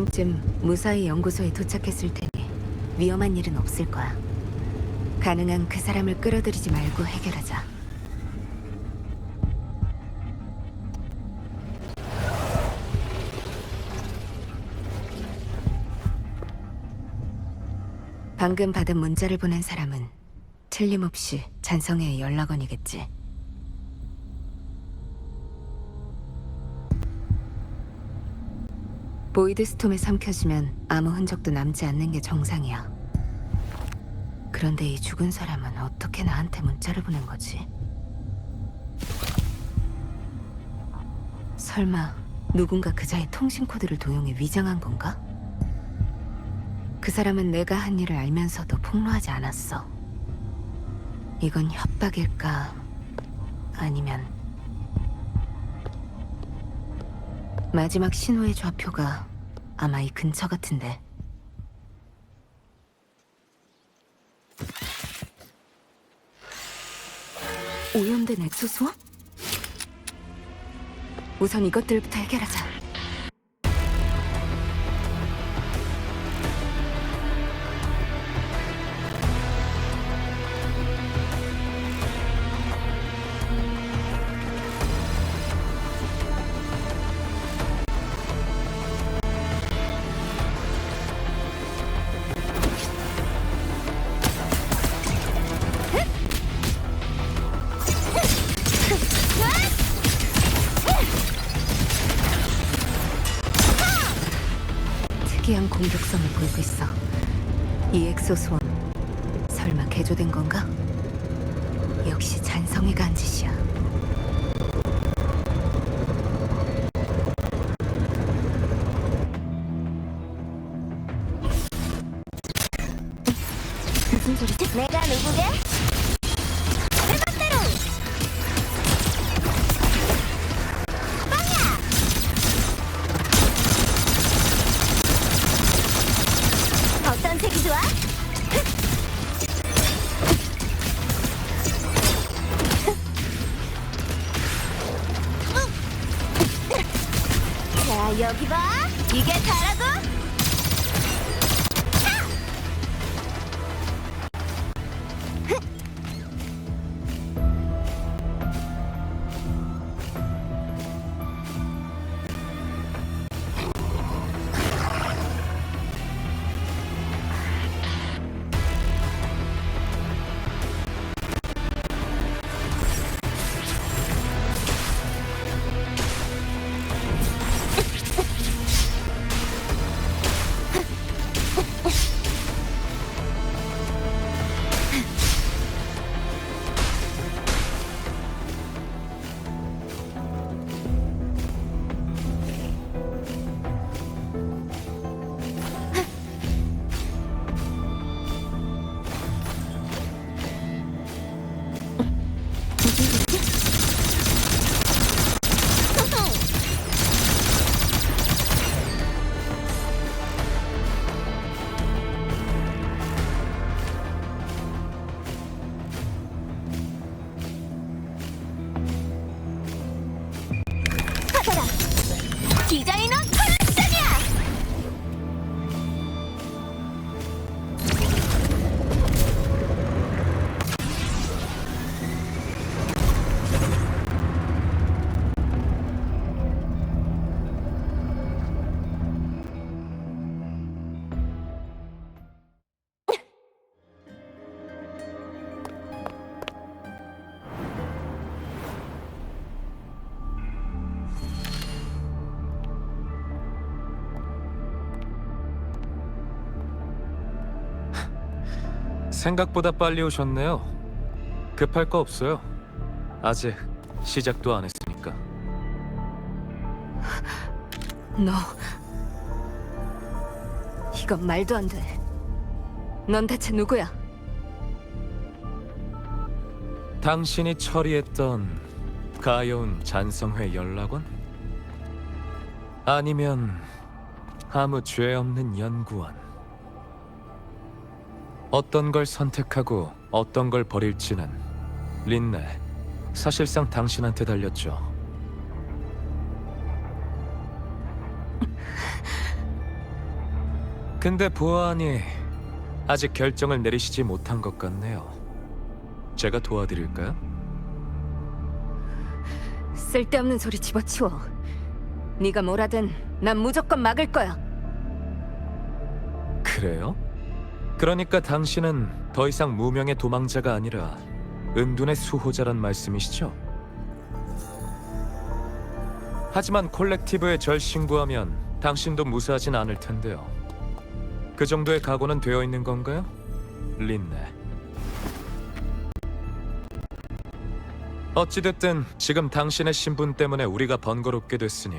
지금쯤 무사히 연구소에 도착했을 테니 위험한 일은 없을 거야. 가능한 그 사람을 끌어들이지 말고 해결하자. 방금 받은 문자를 보낸 사람은 틀림없이 잔성회의 연락원이겠지. 보이드 스톰에 삼켜지면 아무 흔적도 남지 않는 게 정상이야. 그런데 이 죽은 사람은 어떻게 나한테 문자를 보낸 거지? 설마 누군가 그자의 통신 코드를 도용해 위장한 건가? 그 사람은 내가 한 일을 알면서도 폭로하지 않았어. 이건 협박일까? 아니면 마지막 신호의 좌표가 아마 이 근처 같은데. 오염된 엑소수원? 우선 이것들부터 해결하자. 특이한 공격성을 보이고 있어. 이 엑소스원 설마 개조된 건가? 역시 잔성이가 한 짓이야. 무슨 소리지? 내가 누구게? 내 맘대로! 빵야! 어떤 색이 좋아? 자, 여기 봐! 이게 다라고? 받아라! 디자이너 컬렉션이야! 생각보다 빨리 오셨네요. 급할 거 없어요. 아직 시작도 안 했으니까. 너... 이건 말도 안 돼. 넌 대체 누구야? 당신이 처리했던 가여운 잔성회 연락원? 아니면 아무 죄 없는 연구원? 어떤 걸 선택하고 어떤 걸 버릴지는 린네, 사실상 당신한테 달렸죠. 근데 보아하니 아직 결정을 내리시지 못한 것 같네요. 제가 도와드릴까요? 쓸데없는 소리 집어치워. 네가 뭐라든 난 무조건 막을 거야. 그래요? 그러니까 당신은 더 이상 무명의 도망자가 아니라 은둔의 수호자란 말씀이시죠? 하지만 콜렉티브에 절 신고하면 당신도 무사하진 않을 텐데요. 그 정도의 각오는 되어 있는 건가요? 린네. 어찌됐든 지금 당신의 신분 때문에 우리가 번거롭게 됐으니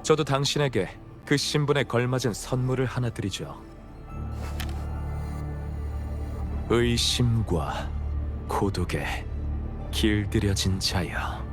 저도 당신에게 그 신분에 걸맞은 선물을 하나 드리죠. 의심과 고독에 길들여진 자여.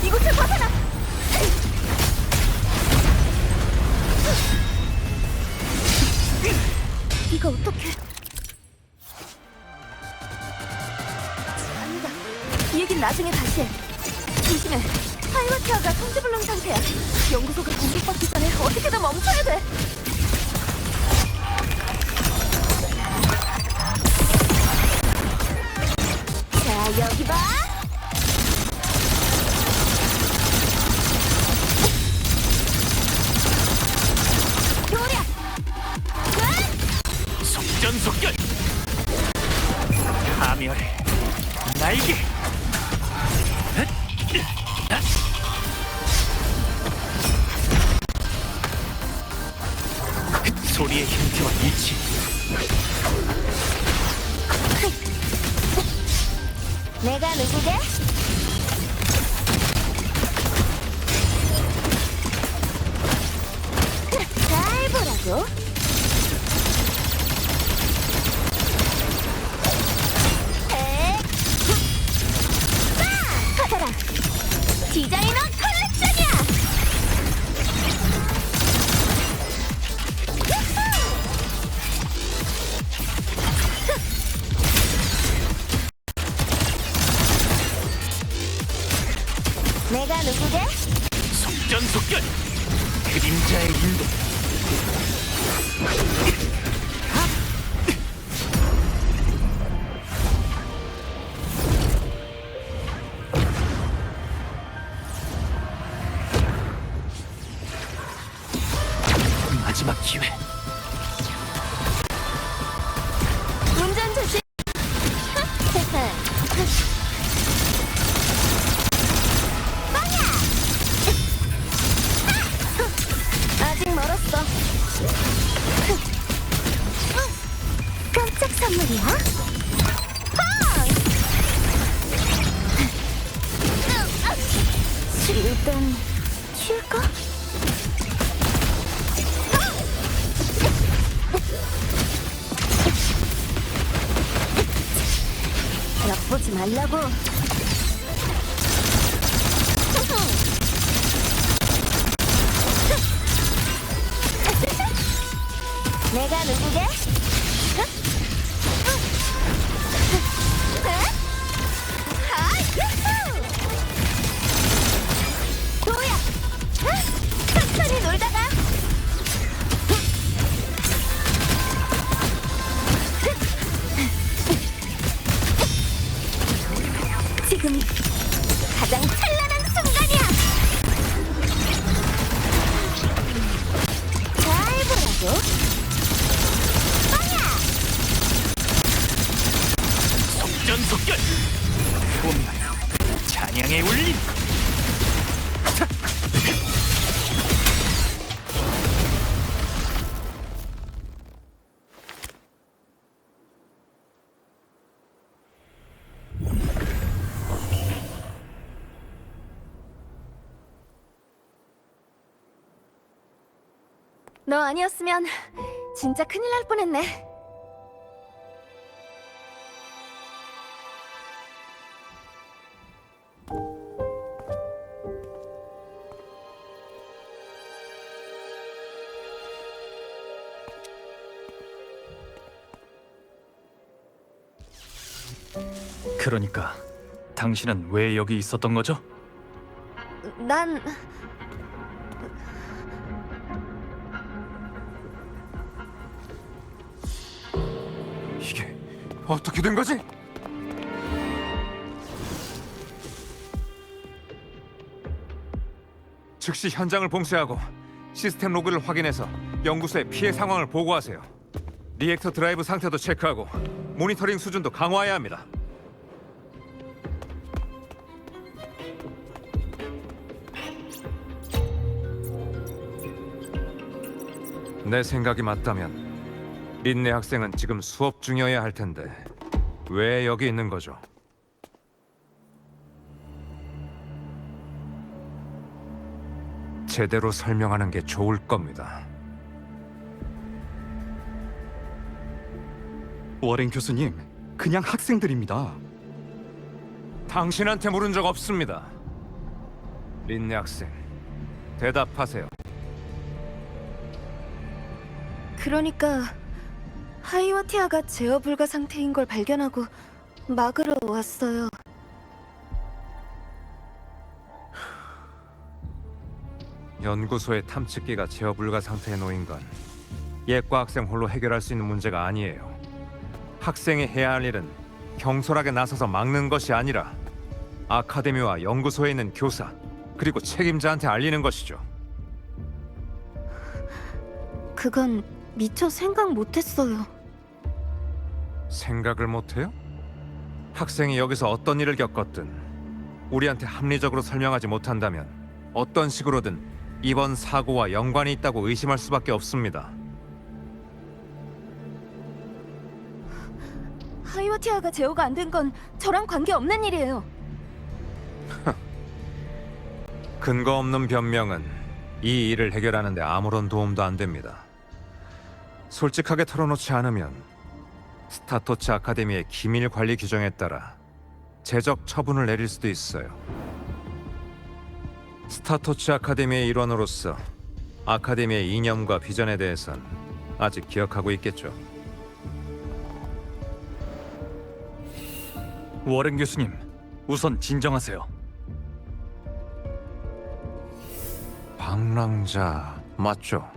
이곳을 벗어나! 이거 어떡해? 아니다. 이 얘긴 나중에 다시 해. 조심해. 하이와티아가 성지불능 상태야. 연구소가 공격받기 전에 어떻게든 멈춰야 돼. 자, 여기 봐. 도략! 끝! 속전속결! 파멸의 날개! 소리의 형태와 일치. 내가 누구게? 잘 보라고. 받아라. 디자이너 컬렉션이야. 내가 누구게? 속전속결. 그림자의 인도. 마지막 기회. 운전 조심. 빵야! 아직 멀었어. 깜짝 선물이야? 일단 쉴까? 엿보지 말라고. 내가 누구게? 도야! 천천히 놀다가. 지금이 가장 찬란한 순간이야. 잘 보라고. 빵야! 속전속결. 봄날 찬양의 울림. 너 아니었으면 진짜 큰일 날 뻔했네. 그러니까 당신은 왜 여기 있었던 거죠? 난 이게 어떻게 된 거지? 즉시 현장을 봉쇄하고 시스템 로그를 확인해서 연구소의 피해 상황을 보고하세요. 리액터 드라이브 상태도 체크하고 모니터링 수준도 강화해야 합니다. 내 생각이 맞다면 린네 학생은 지금 수업 중이어야 할 텐데 왜 여기 있는 거죠? 제대로 설명하는 게 좋을 겁니다. 워렌 교수님, 그냥 학생들입니다. 당신한테 물은 적 없습니다. 린네 학생, 대답하세요. 그러니까 하이와티아가 제어 불가 상태인 걸 발견하고 막으러 왔어요. 연구소의 탐측기가 제어 불가 상태에 놓인 건 예과 학생 홀로 해결할 수 있는 문제가 아니에요. 학생이 해야 할 일은 경솔하게 나서서 막는 것이 아니라 아카데미와 연구소에 있는 교사 그리고 책임자한테 알리는 것이죠. 그건 미처 생각 못했어요. 생각을 못해요? 학생이 여기서 어떤 일을 겪었든 우리한테 합리적으로 설명하지 못한다면 어떤 식으로든 이번 사고와 연관이 있다고 의심할 수밖에 없습니다. 하이와티아가 제어가 안 된 건 저랑 관계 없는 일이에요. 근거 없는 변명은 이 일을 해결하는 데 아무런 도움도 안 됩니다. 솔직하게 털어놓지 않으면 스타토츠 아카데미의 기밀 관리 규정에 따라 제적 처분을 내릴 수도 있어요. 스타토츠 아카데미의 일원으로서 아카데미의 이념과 비전에 대해선 아직 기억하고 있겠죠. 워렌 교수님, 우선 진정하세요. 방랑자 맞죠?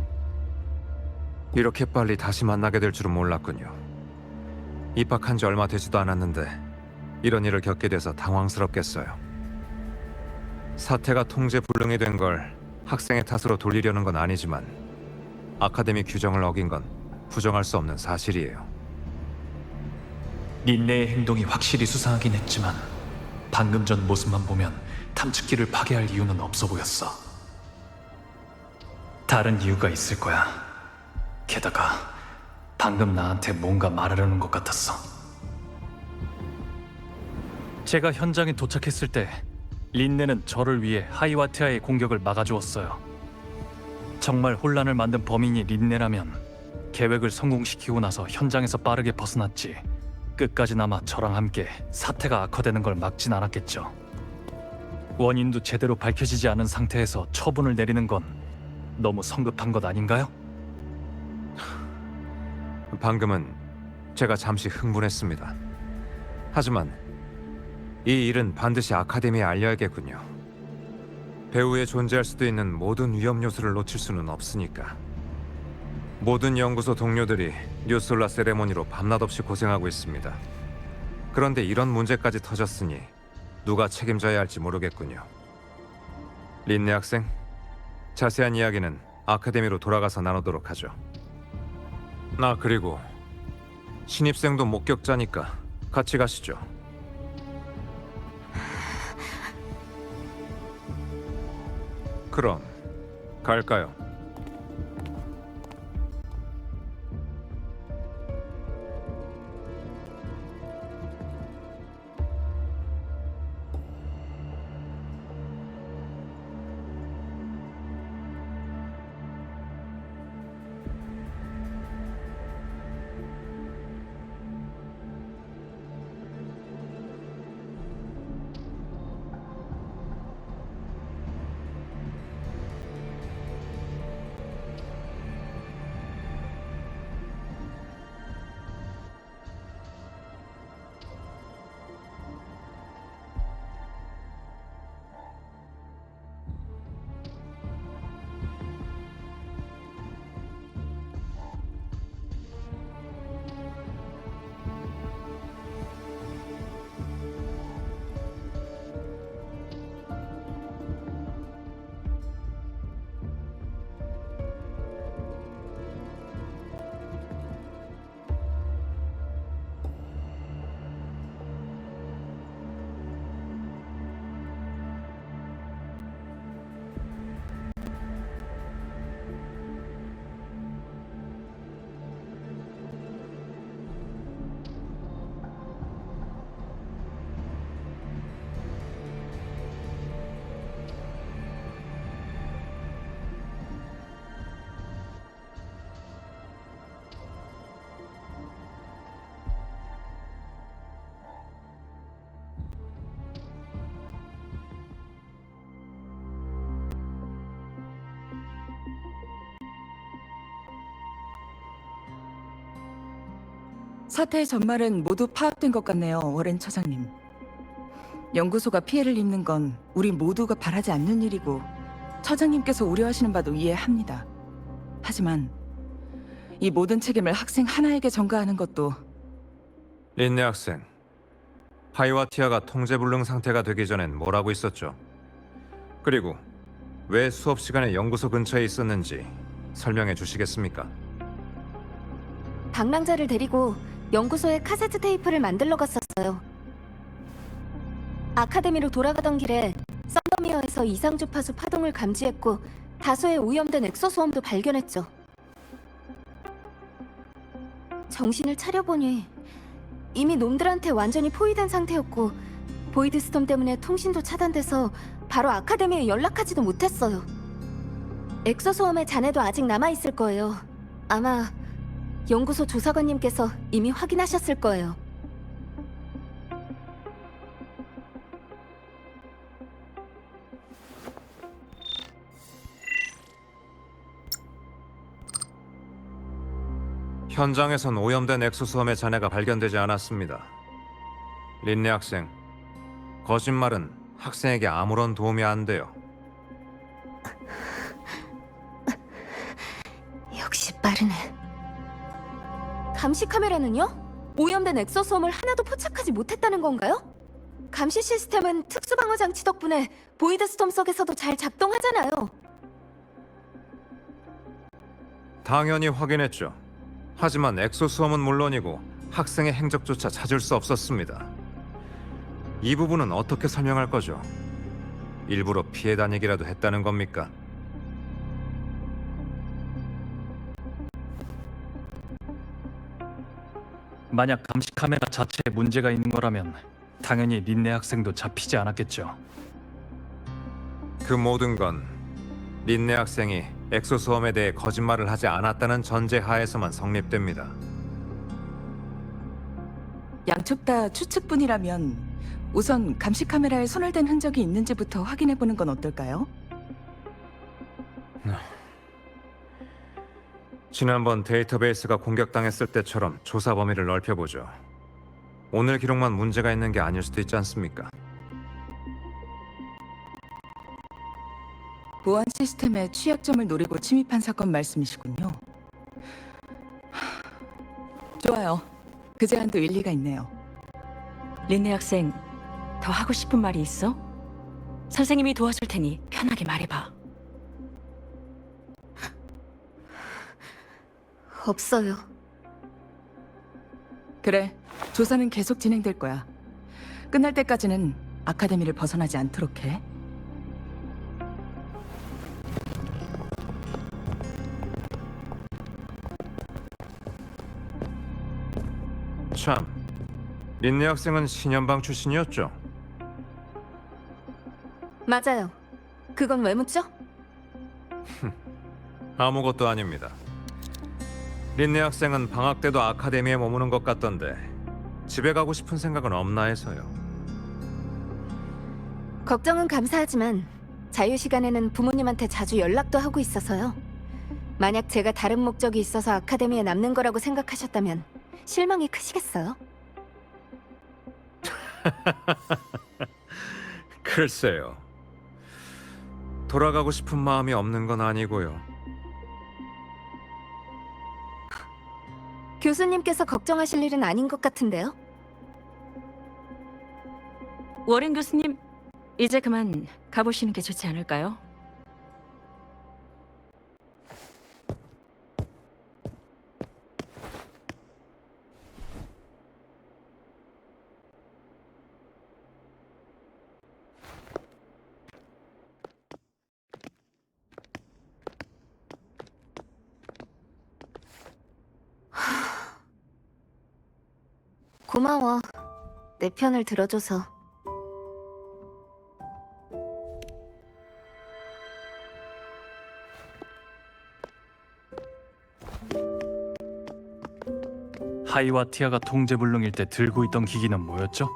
이렇게 빨리 다시 만나게 될 줄은 몰랐군요. 입학한 지 얼마 되지도 않았는데 이런 일을 겪게 돼서 당황스럽겠어요. 사태가 통제불능이 된 걸 학생의 탓으로 돌리려는 건 아니지만 아카데미 규정을 어긴 건 부정할 수 없는 사실이에요. 린네의 행동이 확실히 수상하긴 했지만 방금 전 모습만 보면 탐측기를 파괴할 이유는 없어 보였어. 다른 이유가 있을 거야. 게다가 방금 나한테 뭔가 말하려는 것 같았어. 제가 현장에 도착했을 때 린네는 저를 위해 하이와티아의 공격을 막아주었어요. 정말 혼란을 만든 범인이 린네라면 계획을 성공시키고 나서 현장에서 빠르게 벗어났지 끝까지 남아 저랑 함께 사태가 악화되는 걸 막진 않았겠죠. 원인도 제대로 밝혀지지 않은 상태에서 처분을 내리는 건 너무 성급한 것 아닌가요? 방금은 제가 잠시 흥분했습니다. 하지만 이 일은 반드시 아카데미에 알려야겠군요. 배후에 존재할 수도 있는 모든 위험 요소를 놓칠 수는 없으니까. 모든 연구소 동료들이 뉴솔라 세레모니로 밤낮 없이 고생하고 있습니다. 그런데 이런 문제까지 터졌으니 누가 책임져야 할지 모르겠군요. 린네 학생, 자세한 이야기는 아카데미로 돌아가서 나누도록 하죠. 그리고 신입생도 목격자니까 같이 가시죠. 그럼 갈까요? 사태의 전말은 모두 파악된 것 같네요, 워렌 처장님. 연구소가 피해를 입는 건 우리 모두가 바라지 않는 일이고 처장님께서 우려하시는 바도 이해합니다. 하지만 이 모든 책임을 학생 하나에게 전가하는 것도 린네 학생, 하이와티아가 통제불능 상태가 되기 전엔 뭘 하고 있었죠? 그리고 왜 수업 시간에 연구소 근처에 있었는지 설명해 주시겠습니까? 방랑자를 데리고 연구소에 카세트 테이프를 만들러 갔었어요. 아카데미로 돌아가던 길에 썬더미어에서 이상 주파수 파동을 감지했고 다소의 오염된 엑소소음도 발견했죠. 정신을 차려보니 이미 놈들한테 완전히 포위된 상태였고 보이드 스톰 때문에 통신도 차단돼서 바로 아카데미에 연락하지도 못했어요. 엑소소음의 잔해도 아직 남아있을 거예요. 아마 연구소 조사관님께서 이미 확인하셨을 거예요. 현장에선 오염된 엑소소음의 잔해가 발견되지 않았습니다. 린네 학생, 거짓말은 학생에게 아무런 도움이 안 돼요. 다르네. 감시 카메라는요? 오염된 엑소소음을 하나도 포착하지 못했다는 건가요? 감시 시스템은 특수 방어 장치 덕분에 보이드 스톰 속에서도 잘 작동하잖아요. 당연히 확인했죠. 하지만 엑소수험은 물론이고 학생의 행적조차 찾을 수 없었습니다. 이 부분은 어떻게 설명할 거죠? 일부러 피해 다니기라도 했다는 겁니까? 만약 감시 카메라 자체에 문제가 있는 거라면 당연히 린네 학생도 잡히지 않았겠죠. 그 모든 건 린네 학생이 엑소수험에 대해 거짓말을 하지 않았다는 전제 하에서만 성립됩니다. 양쪽 다 추측뿐이라면 우선 감시 카메라에 손을 댄 흔적이 있는지부터 확인해 보는 건 어떨까요? 지난번 데이터베이스가 공격당했을 때처럼 조사 범위를 넓혀보죠. 오늘 기록만 문제가 있는 게 아닐 수도 있지 않습니까? 보안 시스템의 취약점을 노리고 침입한 사건 말씀이시군요. 좋아요. 그 제안도 일리가 있네요. 린네 학생, 더 하고 싶은 말이 있어? 선생님이 도와줄 테니 편하게 말해봐. 없어요. 그래, 조사는 계속 진행될 거야. 끝날 때까지는 아카데미를 벗어나지 않도록 해. 참, 린네 학생은 신연방 출신이었죠? 맞아요. 그건 왜 묻죠? 아무것도 아닙니다. 린네 학생은 방학 때도 아카데미에 머무는 것 같던데 집에 가고 싶은 생각은 없나 해서요. 걱정은 감사하지만 자유 시간에는 부모님한테 자주 연락도 하고 있어서요. 만약 제가 다른 목적이 있어서 아카데미에 남는 거라고 생각하셨다면 실망이 크시겠어요? 글쎄요. 돌아가고 싶은 마음이 없는 건 아니고요. 교수님께서 걱정하실 일은 아닌 것 같은데요? 워렌 교수님, 이제 그만 가보시는 게 좋지 않을까요? 고마워. 내 편을 들어줘서. 하이와 티아가 통제불능일 때 들고 있던 기기는 뭐였죠?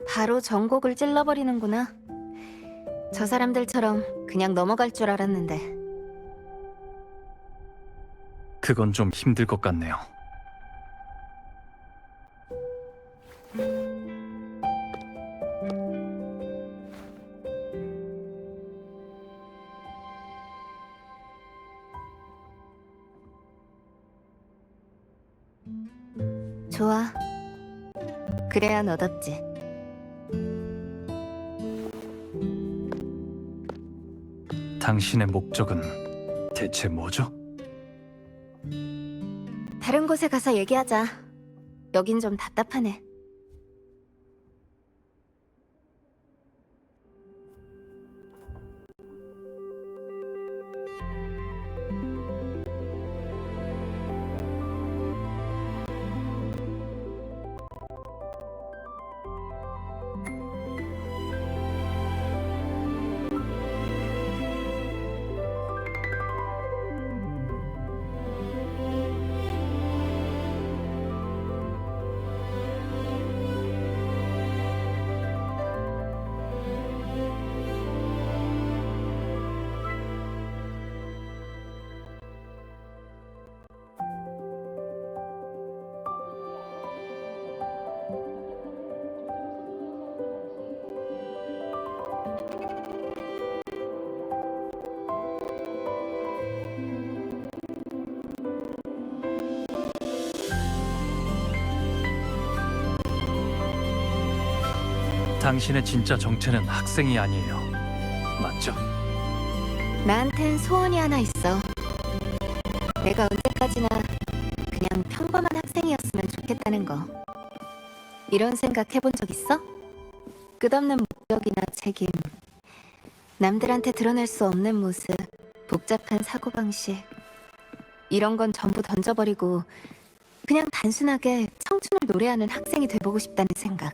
바로 전곡을 찔러버리는구나. 저 사람들처럼 그냥 넘어갈 줄 알았는데. 그건 좀 힘들 것 같네요. 좋아. 그래야 너답지. 당신의 목적은 대체 뭐죠? 다른 곳에 가서 얘기하자. 여긴 좀 답답하네. 당신의 진짜 정체는 학생이 아니에요. 맞죠? 나한텐 소원이 하나 있어. 내가 언제까지나 그냥 평범한 학생이었으면 좋겠다는 거. 이런 생각 해본 적 있어? 끝없는 목적이나 책임, 남들한테 드러낼 수 없는 모습, 복잡한 사고방식, 이런 건 전부 던져버리고 그냥 단순하게 청춘을 노래하는 학생이 돼보고 싶다는 생각.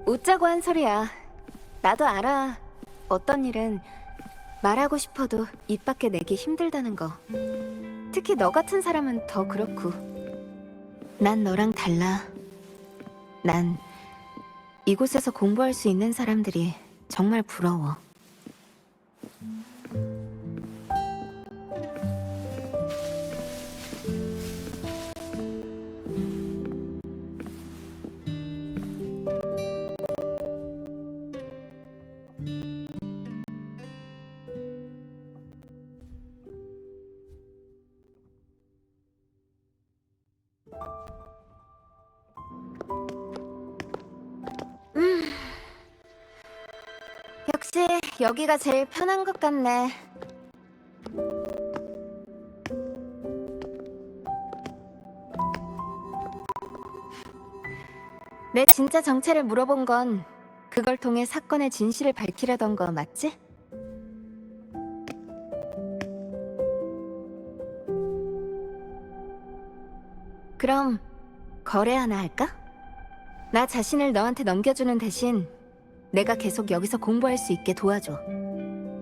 웃자고 한 소리야. 나도 알아. 어떤 일은 말하고 싶어도 입 밖에 내기 힘들다는 거. 특히 너 같은 사람은 더 그렇고. 난 너랑 달라. 난 이곳에서 공부할 수 있는 사람들이 정말 부러워. 역시 여기가 제일 편한 것 같네. 내 진짜 정체를 물어본 건 그걸 통해 사건의 진실을 밝히려던 거 맞지? 그럼 거래 하나 할까? 나 자신을 너한테 넘겨주는 대신 내가 계속 여기서 공부할 수 있게 도와줘.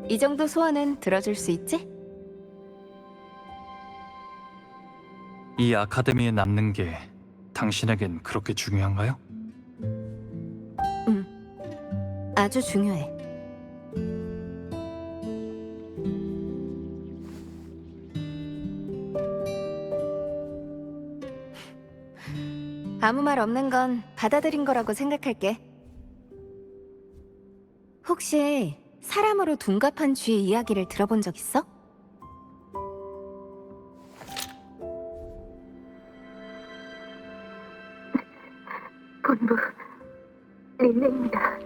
이 정도 소원은 들어줄 수 있지? 이 아카데미에 남는 게 당신에겐 그렇게 중요한가요? 아주 중요해. 아무 말 없는 건 받아들인 거라고 생각할게. 혹시 사람으로 둔갑한 쥐의 이야기를 들어본 적 있어? 본부 린네입니다.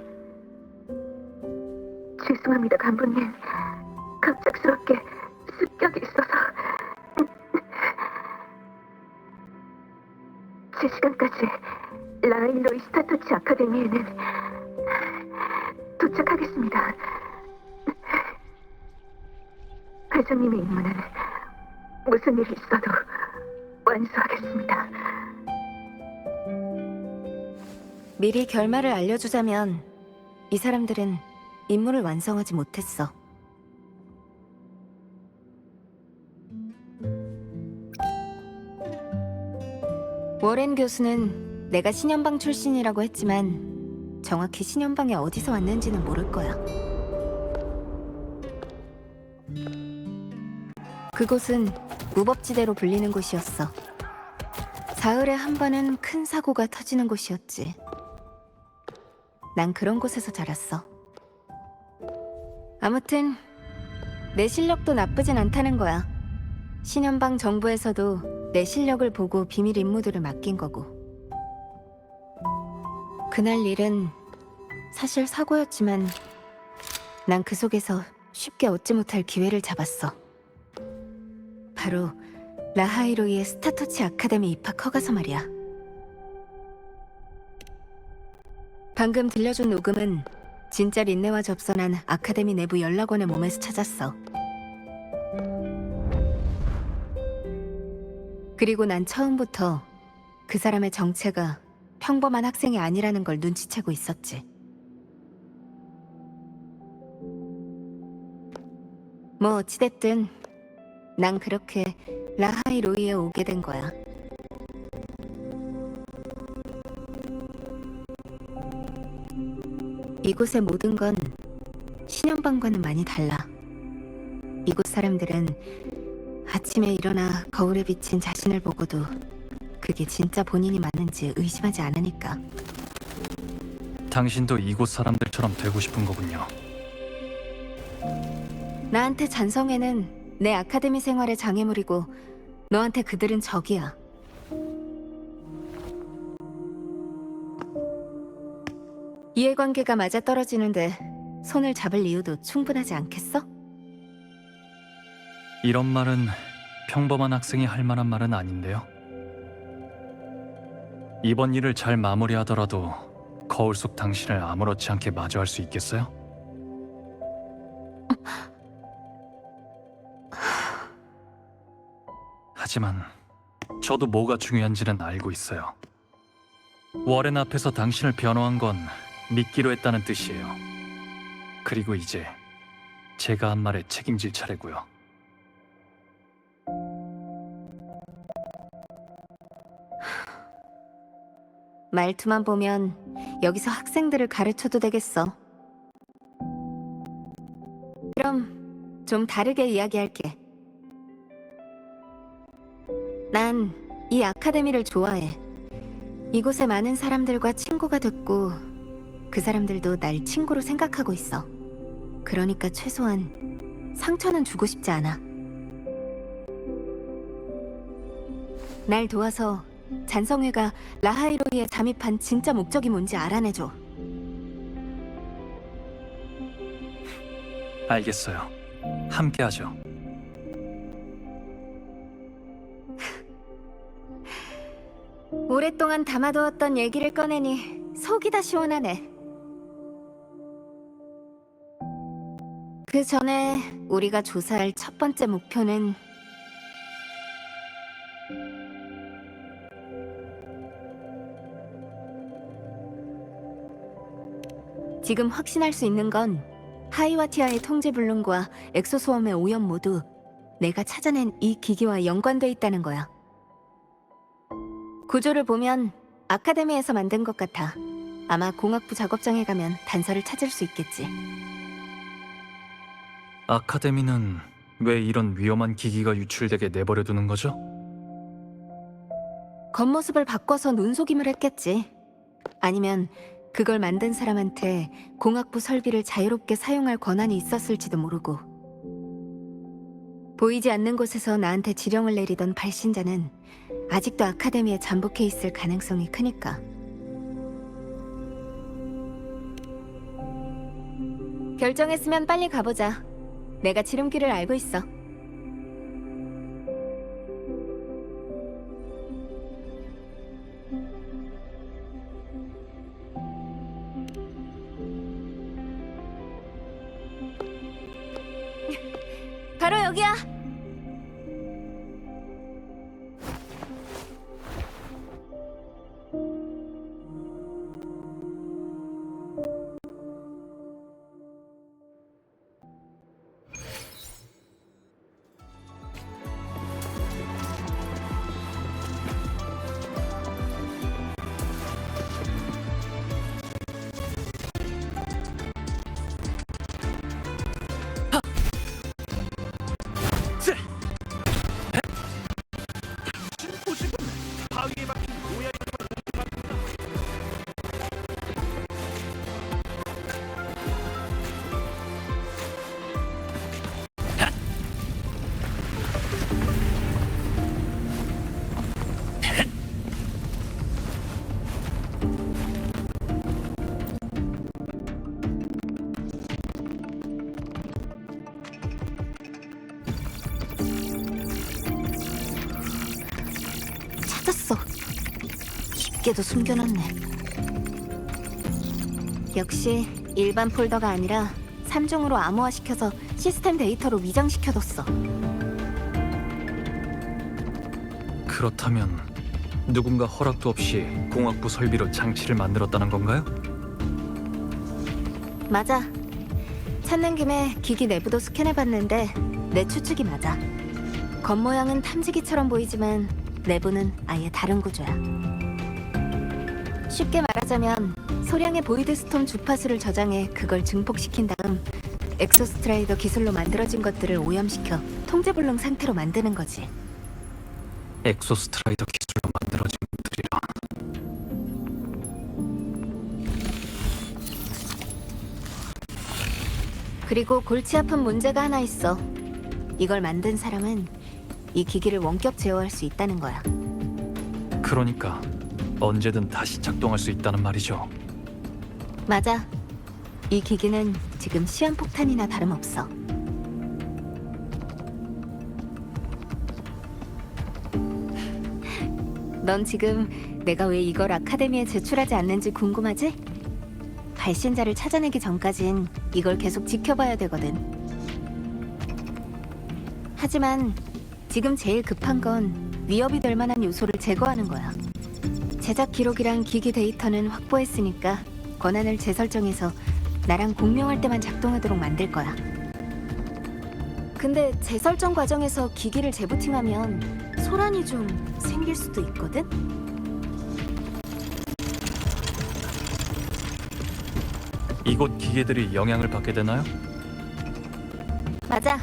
죄송합니다, 간부님. 갑작스럽게 습격이 있어서 제 시간까지 라일로이 스타터치 아카데미에는 도착하겠습니다. 회장님의 임무는 무슨 일이 있어도 완수하겠습니다. 미리 결말을 알려주자면 이 사람들은 임무를 완성하지 못했어. 워렌 교수는 내가 신연방 출신이라고 했지만 정확히 신연방이 어디서 왔는지는 모를 거야. 그곳은 무법지대로 불리는 곳이었어. 사흘에 한 번은 큰 사고가 터지는 곳이었지. 난 그런 곳에서 자랐어. 아무튼 내 실력도 나쁘진 않다는 거야. 신연방 정부에서도 내 실력을 보고 비밀 임무들을 맡긴 거고. 그날 일은 사실 사고였지만 난 그 속에서 쉽게 얻지 못할 기회를 잡았어. 바로 라하이로이의 스타터치 아카데미 입학 허가서 말이야. 방금 들려준 녹음은 진짜 린네와 접선한 아카데미 내부 연락원의 몸에서 찾았어. 그리고 난 처음부터 그 사람의 정체가 평범한 학생이 아니라는 걸 눈치채고 있었지. 뭐 어찌됐든 난 그렇게 라하이로이에 오게 된 거야. 이곳의 모든 건 신연방과는 많이 달라. 이곳 사람들은 아침에 일어나 거울에 비친 자신을 보고도 그게 진짜 본인이 맞는지 의심하지 않으니까. 당신도 이곳 사람들처럼 되고 싶은 거군요. 나한테 잔성애는 내 아카데미 생활의 장애물이고 너한테 그들은 적이야. 이해관계가 맞아떨어지는데 손을 잡을 이유도 충분하지 않겠어? 이런 말은 평범한 학생이 할 만한 말은 아닌데요. 이번 일을 잘 마무리하더라도 거울 속 당신을 아무렇지 않게 마주할 수 있겠어요? 하지만 저도 뭐가 중요한지는 알고 있어요. 워렌 앞에서 당신을 변호한 건 믿기로 했다는 뜻이에요. 그리고 이제 제가 한 말에 책임질 차례고요. 말투만 보면 여기서 학생들을 가르쳐도 되겠어. 그럼 좀 다르게 이야기할게. 난 이 아카데미를 좋아해. 이곳에 많은 사람들과 친구가 됐고 그 사람들도 날 친구로 생각하고 있어. 그러니까 최소한 상처는 주고 싶지 않아. 날 도와서 잔성회가 라하이로이에 잠입한 진짜 목적이 뭔지 알아내줘. 알겠어요. 함께하죠. 오랫동안 담아두었던 얘기를 꺼내니 속이 다 시원하네. 그 전에 우리가 조사할 첫 번째 목표는 지금 확신할 수 있는 건 하이와티아의 통제 불능과 엑소소음의 오염 모두 내가 찾아낸 이 기기와 연관돼 있다는 거야. 구조를 보면 아카데미에서 만든 것 같아. 아마 공학부 작업장에 가면 단서를 찾을 수 있겠지. 아카데미는 왜 이런 위험한 기기가 유출되게 내버려 두는 거죠? 겉모습을 바꿔서 눈속임을 했겠지. 아니면 그걸 만든 사람한테 공학부 설비를 자유롭게 사용할 권한이 있었을지도 모르고. 보이지 않는 곳에서 나한테 지령을 내리던 발신자는 아직도 아카데미에 잠복해 있을 가능성이 크니까. 결정했으면 빨리 가보자. 내가 지름길을 알고 있어. 바로 여기야. 찾았어. 깊게도 숨겨놨네. 역시 일반 폴더가 아니라 3중으로 암호화시켜서 시스템 데이터로 위장시켜뒀어. 그렇다면 누군가 허락도 없이 공학부 설비로 장치를 만들었다는 건가요? 맞아. 찾는 김에 기기 내부도 스캔해봤는데 내 추측이 맞아. 겉모양은 탐지기처럼 보이지만 내부는 아예 다른 구조야. 쉽게 말하자면 소량의 보이드 스톰 주파수를 저장해 그걸 증폭시킨 다음 엑소스트라이더 기술로 만들어진 것들을 오염시켜 통제불능 상태로 만드는 거지. 엑소스트라이더 기술로 만들어진 것들이라. 그리고 골치 아픈 문제가 하나 있어. 이걸 만든 사람은 이 기기를 원격 제어할 수 있다는 거야. 그러니까 언제든 다시 작동할 수 있다는 말이죠. 맞아. 이 기기는 지금 시한폭탄이나 다름없어. 넌 지금 내가 왜 이걸 아카데미에 제출하지 않는지 궁금하지? 발신자를 찾아내기 전까진 이걸 계속 지켜봐야 되거든. 하지만 지금 제일 급한 건 위협이 될 만한 요소를 제거하는 거야. 제작 기록이랑 기기 데이터는 확보했으니까 권한을 재설정해서 나랑 공명할 때만 작동하도록 만들 거야. 근데 재설정 과정에서 기기를 재부팅하면 소란이 좀 생길 수도 있거든? 이곳 기계들이 영향을 받게 되나요? 맞아.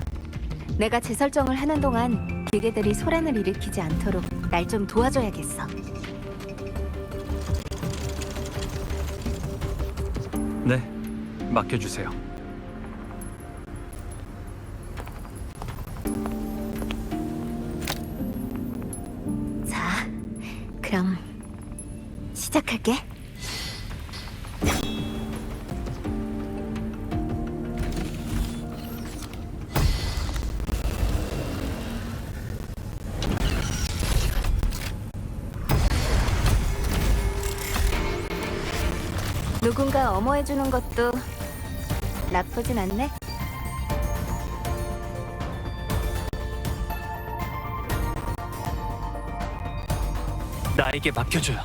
내가 재설정을 하는 동안 기계들이 소란을 일으키지 않도록 날 좀 도와줘야겠어. 네, 맡겨주세요. 자, 그럼 시작할게. 누군가 엄호해주는 것도 나쁘진 않네. 나에게 맡겨줘요.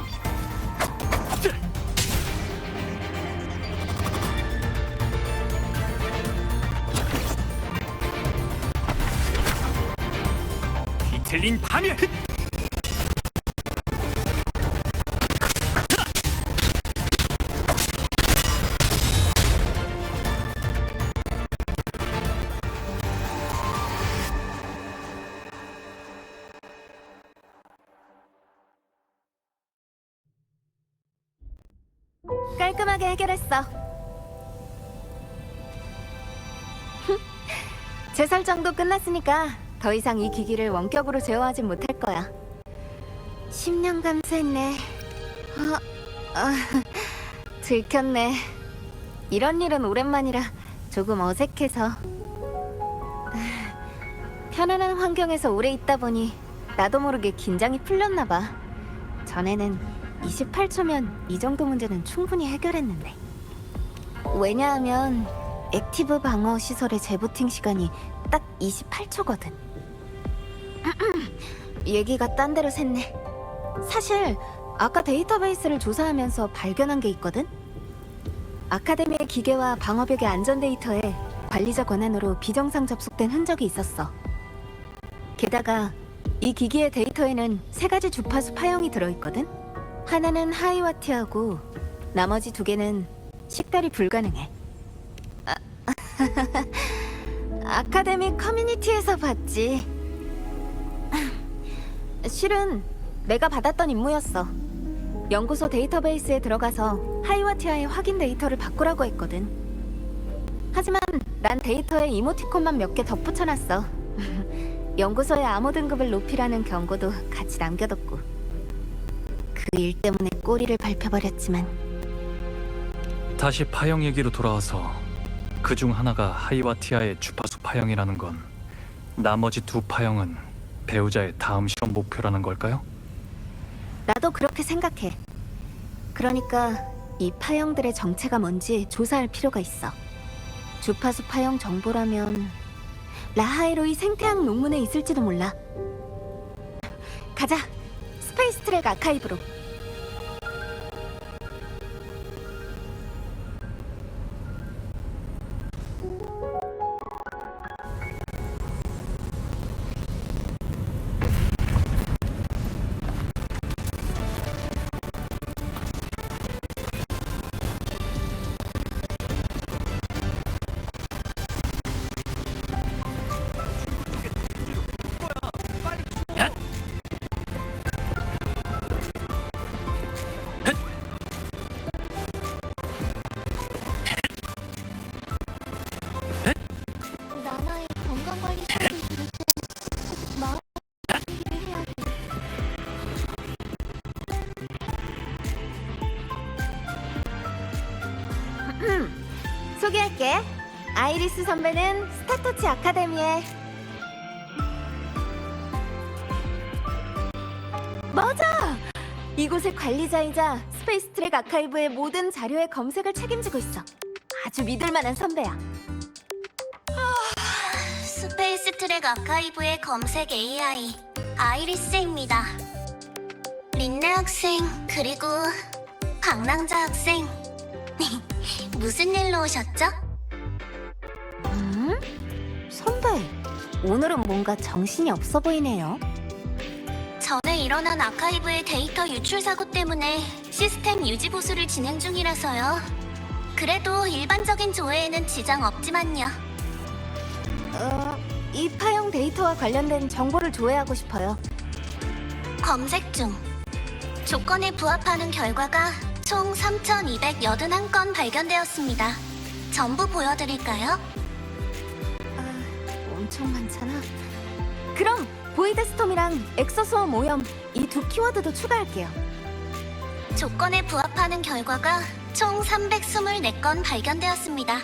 뒤틀린 파멸! 깔끔하게 해결했어. 재설정도 끝났으니까 더 이상 이 기기를 원격으로 제어하진 못할 거야. 10년 감수했네. 들켰네. 이런 일은 오랜만이라 조금 어색해서. 편안한 환경에서 오래 있다 보니 나도 모르게 긴장이 풀렸나 봐. 전에는 28초면 이 정도 문제는 충분히 해결했는데. 왜냐하면 액티브 방어 시설의 재부팅 시간이 딱 28초거든. 얘기가 딴 데로 샜네. 사실 아까 데이터베이스를 조사하면서 발견한 게 있거든. 아카데미의 기계와 방어벽의 안전 데이터에 관리자 권한으로 비정상 접속된 흔적이 있었어. 게다가 이 기기의 데이터에는 3가지 주파수 파형이 들어있거든. 하나는 하이와트하고 나머지 2개는 식별이 불가능해. 아카데미 커뮤니티에서 봤지. 실은 내가 받았던 임무였어. 연구소 데이터베이스에 들어가서 하이와티아의 확인 데이터를 바꾸라고 했거든. 하지만 난 데이터에 이모티콘만 몇 개 덧붙여놨어. 연구소의 암호 등급을 높이라는 경고도 같이 남겨뒀고. 그 일 때문에 꼬리를 밟혀버렸지만. 다시 파형 얘기로 돌아와서 그 중 하나가 하이와티아의 주파수 파형이라는 건 나머지 2 파형은 배우자의 다음 시험 목표라는 걸까요? 나도 그렇게 생각해. 그러니까 이 파형들의 정체가 뭔지 조사할 필요가 있어. 주파수 파형 정보라면 라하에로이 생태학 논문에 있을지도 몰라. 가자. 스페이스 트랙 아카이브로. 소개할게. 아이리스 선배는 스타터치 아카데미에. 맞아! 이곳의 관리자이자 스페이스 트랙 아카이브의 모든 자료의 검색을 책임지고 있어. 아주 믿을만한 선배야. 스페이스 트랙 아카이브의 검색 AI 아이리스입니다. 린네 학생 그리고 강낭자 학생 무슨 일로 오셨죠? 선배, 오늘은 뭔가 정신이 없어 보이네요. 전에 일어난 아카이브의 데이터 유출 사고 때문에 시스템 유지 보수를 진행 중이라서요. 그래도 일반적인 조회에는 지장 없지만요. 이 파형 데이터와 관련된 정보를 조회하고 싶어요. 검색 중. 조건에 부합하는 결과가 총 3,281건 발견되었습니다. 전부 보여드릴까요? 엄청 많잖아. 그럼 보이드 스톰이랑 엑소스웜 오염 이 두 키워드도 추가할게요. 조건에 부합하는 결과가 총 324건 발견되었습니다.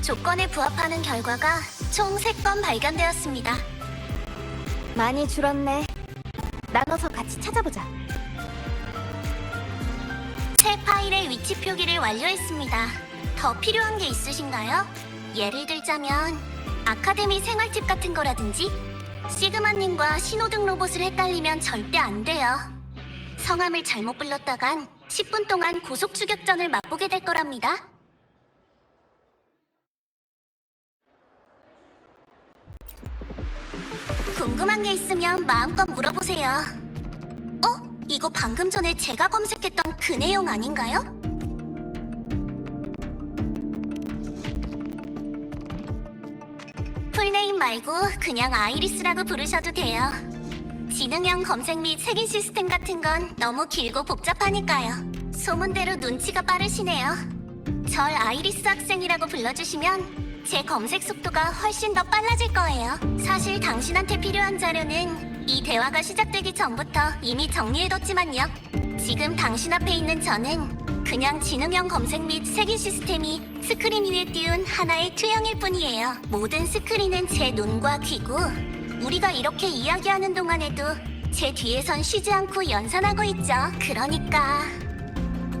조건에 부합하는 결과가 총 3건 발견되었습니다. 많이 줄었네. 나눠서 같이 찾아보자. 새 파일의 위치 표기를 완료했습니다. 더 필요한 게 있으신가요? 예를 들자면 아카데미 생활팁 같은 거라든지 시그마님과 신호등 로봇을 헷갈리면 절대 안 돼요. 성함을 잘못 불렀다간 10분 동안 고속 추격전을 맛보게 될 거랍니다. 궁금한 게 있으면 마음껏 물어보세요. 이거 방금 전에 제가 검색했던 그 내용 아닌가요? 풀네임 말고 그냥 아이리스라고 부르셔도 돼요. 지능형 검색 및 색인 시스템 같은 건 너무 길고 복잡하니까요. 소문대로 눈치가 빠르시네요. 절 아이리스 학생이라고 불러주시면 제 검색 속도가 훨씬 더 빨라질 거예요. 사실 당신한테 필요한 자료는 이 대화가 시작되기 전부터 이미 정리해뒀지만요. 지금 당신 앞에 있는 저는 그냥 지능형 검색 및 색인 시스템이 스크린 위에 띄운 하나의 투영일 뿐이에요. 모든 스크린은 제 눈과 귀고 우리가 이렇게 이야기하는 동안에도 제 뒤에선 쉬지 않고 연산하고 있죠. 그러니까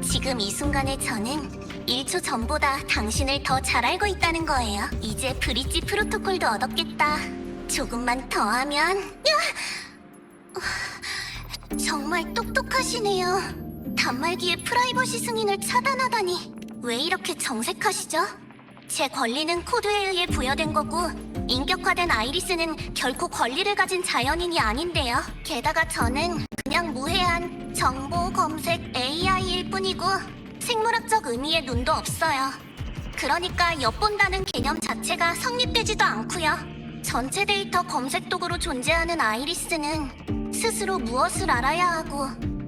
지금 이 순간에 저는 1초 전보다 당신을 더 잘 알고 있다는 거예요. 이제 브릿지 프로토콜도 얻었겠다. 조금만 더 하면 정말 똑똑하시네요. 단말기의 프라이버시 승인을 차단하다니 왜 이렇게 정색하시죠? 제 권리는 코드에 의해 부여된 거고 인격화된 아이리스는 결코 권리를 가진 자연인이 아닌데요. 게다가 저는 그냥 무해한 정보 검색 AI일 뿐이고 생물학적 의미의 눈도 없어요. 그러니까 엿본다는 개념 자체가 성립되지도 않고요. 전체 데이터 검색 도구로 존재하는 아이리스는 스스로 무엇을 알아야 하고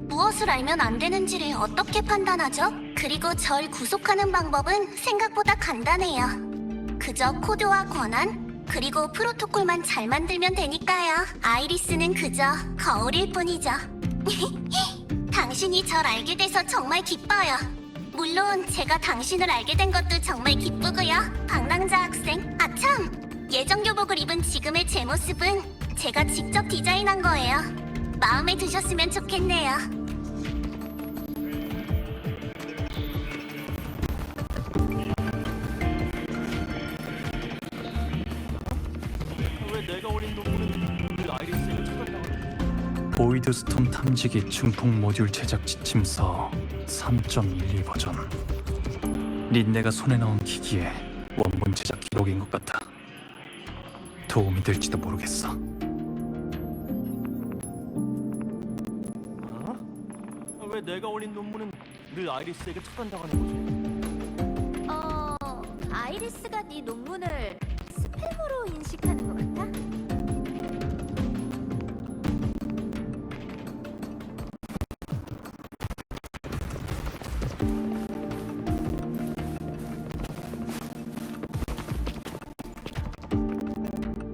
무엇을 알면 안 되는지를 어떻게 판단하죠? 그리고 절 구속하는 방법은 생각보다 간단해요. 그저 코드와 권한, 그리고 프로토콜만 잘 만들면 되니까요. 아이리스는 그저 거울일 뿐이죠. 당신이 절 알게 돼서 정말 기뻐요. 물론 제가 당신을 알게 된 것도 정말 기쁘고요. 방랑자 학생, 아참! 예정 교복을 입은 지금의 제 모습은 제가 직접 디자인한 거예요. 마음에 드셨으면 좋겠네요. 보이드 스톰 탐지기 증폭 모듈 제작 지침서 3.12 버전. 린네가 손에 넣은 기기에 원본 제작 기록인 것 같아. 도움이 될지도 모르겠어. 왜 내가 올린 논문은 늘 아이리스에게 처단당하는 거지? 아이리스가 네 논문을 스팸으로 인식하는 것 같아?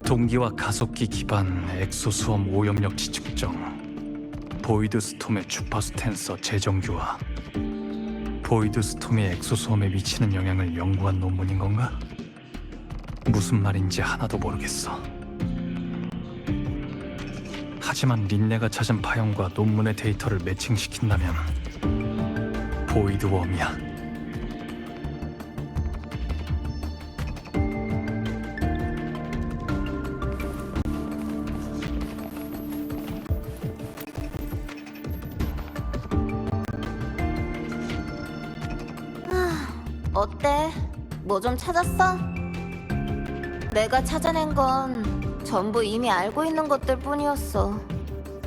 동기화 가속기 기반 엑소수험 오염력치 측정, 보이드 스톰의 주파수 텐서 재정규화, 보이드 스톰이 엑소소음에 미치는 영향을 연구한 논문인 건가? 무슨 말인지 하나도 모르겠어. 하지만 린네가 찾은 파형과 논문의 데이터를 매칭시킨다면 보이드웜이야. 어때? 뭐 좀 찾았어? 내가 찾아낸 건 전부 이미 알고 있는 것들 뿐이었어.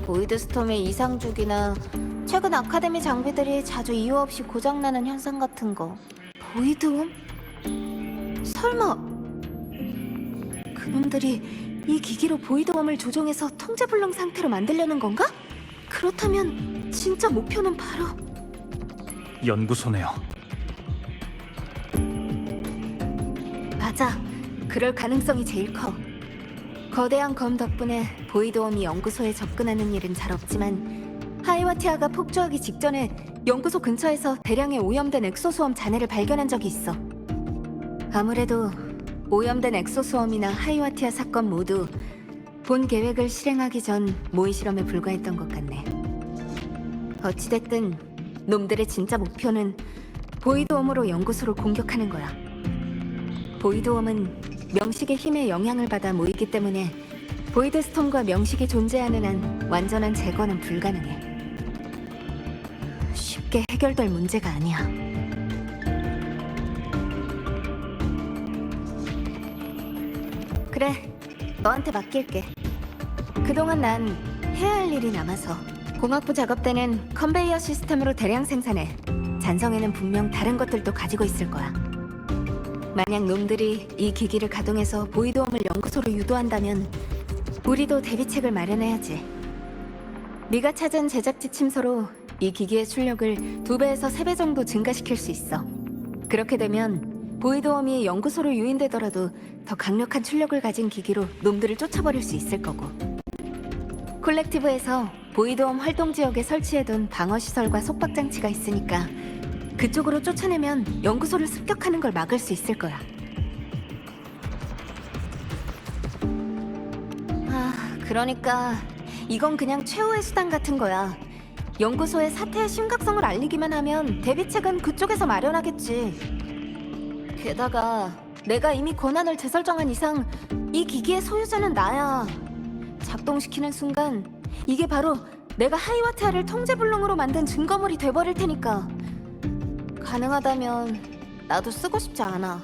보이드 스톰의 이상 주기나 최근 아카데미 장비들이 자주 이유 없이 고장나는 현상 같은 거. 보이드웜? 설마 그놈들이 이 기기로 보이드웜을 조종해서 통제불능 상태로 만들려는 건가? 그렇다면 진짜 목표는 바로 연구소네요. 맞아. 그럴 가능성이 제일 커. 거대한 검 덕분에 보이드웜이 연구소에 접근하는 일은 잘 없지만 하이와티아가 폭주하기 직전에 연구소 근처에서 대량의 오염된 엑소수험 잔해를 발견한 적이 있어. 아무래도 오염된 엑소수험이나 하이와티아 사건 모두 본 계획을 실행하기 전 모의 실험에 불과했던 것 같네. 어찌됐든 놈들의 진짜 목표는 보이드웜으로 연구소를 공격하는 거야. 보이드웜은 명식의 힘에 영향을 받아 모이기 때문에 보이드 스톰과 명식이 존재하는 한 완전한 제거는 불가능해. 쉽게 해결될 문제가 아니야. 그래, 너한테 맡길게. 그동안 난 해야 할 일이 남아서 공학부 작업 때는 컨베이어 시스템으로 대량 생산해. 잔성에는 분명 다른 것들도 가지고 있을 거야. 만약 놈들이 이 기기를 가동해서 보이드웜을 연구소로 유도한다면 우리도 대비책을 마련해야지. 네가 찾은 제작지 침소로 이 기기의 출력을 2배에서 3배 정도 증가시킬 수 있어. 그렇게 되면 보이드웜이 연구소로 유인되더라도 더 강력한 출력을 가진 기기로 놈들을 쫓아버릴 수 있을 거고. 콜렉티브에서 보이드웜 활동 지역에 설치해둔 방어시설과 속박장치가 있으니까 그쪽으로 쫓아내면 연구소를 습격하는 걸 막을 수 있을 거야. 그러니까 이건 그냥 최후의 수단 같은 거야. 연구소에 사태의 심각성을 알리기만 하면 대비책은 그쪽에서 마련하겠지. 게다가 내가 이미 권한을 재설정한 이상 이 기기의 소유자는 나야. 작동시키는 순간 이게 바로 내가 하이와티아를 통제불능으로 만든 증거물이 돼버릴 테니까 가능하다면 나도 쓰고 싶지 않아.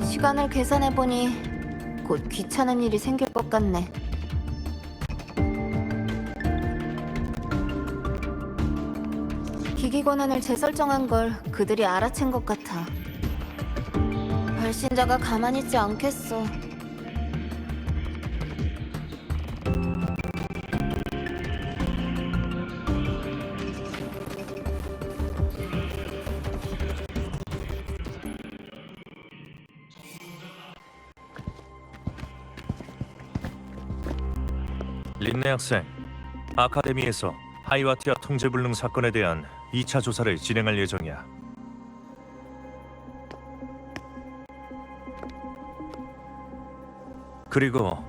시간을 계산해보니 곧 귀찮은 일이 생길 것 같네. 기기 권한을 재설정한 걸 그들이 알아챈 것 같아. 발신자가 가만히 있지 않겠어. 린네 학생, 아카데미에서 하이와티아 통제불능 사건에 대한 2차 조사를 진행할 예정이야. 그리고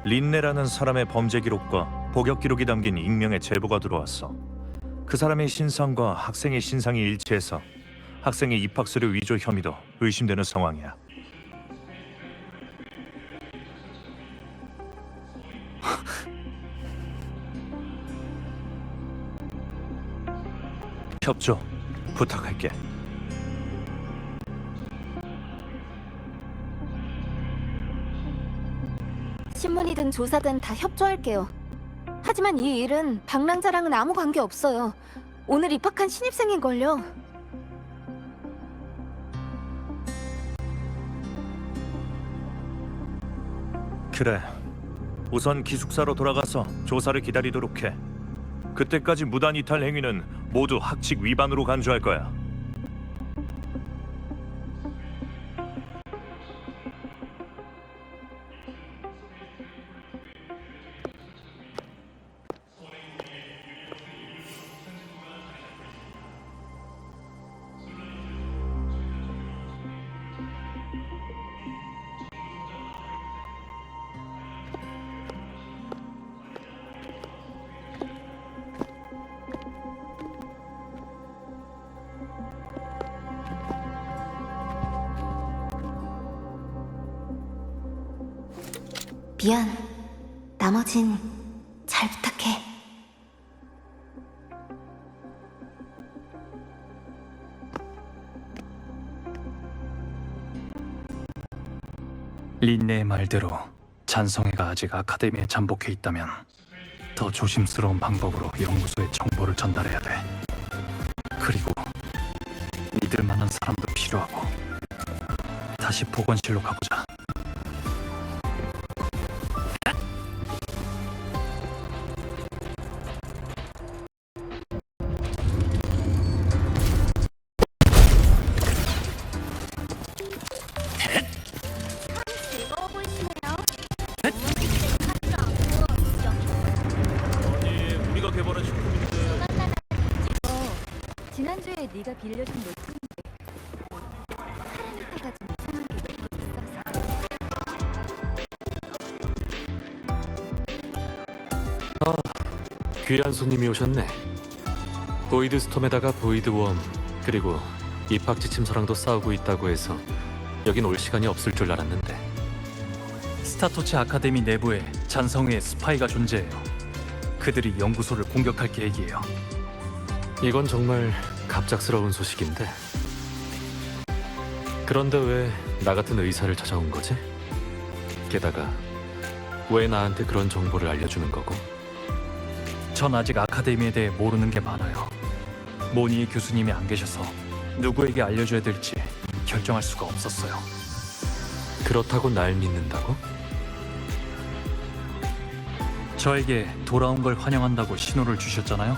린네라는 사람의 범죄 기록과 복역 기록이 담긴 익명의 제보가 들어왔어. 그 사람의 신상과 학생의 신상이 일치해서 학생의 입학서류 위조 혐의도 의심되는 상황이야. 협조 부탁할게. 신문이든 조사든 다 협조할게요. 하지만 이 일은 방랑자랑은 아무 관계 없어요. 오늘 입학한 신입생인걸요. 그래. 우선 기숙사로 돌아가서 조사를 기다리도록 해. 그때까지 무단 이탈 행위는 모두 학칙 위반으로 간주할 거야. 미안. 나머진 잘 부탁해. 린네의 말대로 잔성애가 아직 아카데미에 잠복해 있다면 더 조심스러운 방법으로 연구소에 정보를 전달해야 돼. 그리고 믿을 만한 사람도 필요하고. 다시 보건실로 가보자. 즐거워 보이시네요. 아니 우리가 개발한 식품인데 지난주에 네가 빌려준 노트인데 파라미터가 좀 이상한 게 몇 개 있어서. 귀한 손님이 오셨네. 보이드 스톰에다가 보이드 웜 그리고 입학 지침서랑도 싸우고 있다고 해서 여긴 올 시간이 없을 줄 알았는데. 스타토치 아카데미 내부에 잔성애의 스파이가 존재해요. 그들이 연구소를 공격할 계획이에요. 이건 정말 갑작스러운 소식인데. 그런데 왜 나 같은 의사를 찾아온 거지? 게다가 왜 나한테 그런 정보를 알려주는 거고? 전 아직 아카데미에 대해 모르는 게 많아요. 모니의 교수님이 안 계셔서 누구에게 알려줘야 될지 결정할 수가 없었어요. 그렇다고 날 믿는다고? 저에게 돌아온 걸 환영한다고 신호를 주셨잖아요.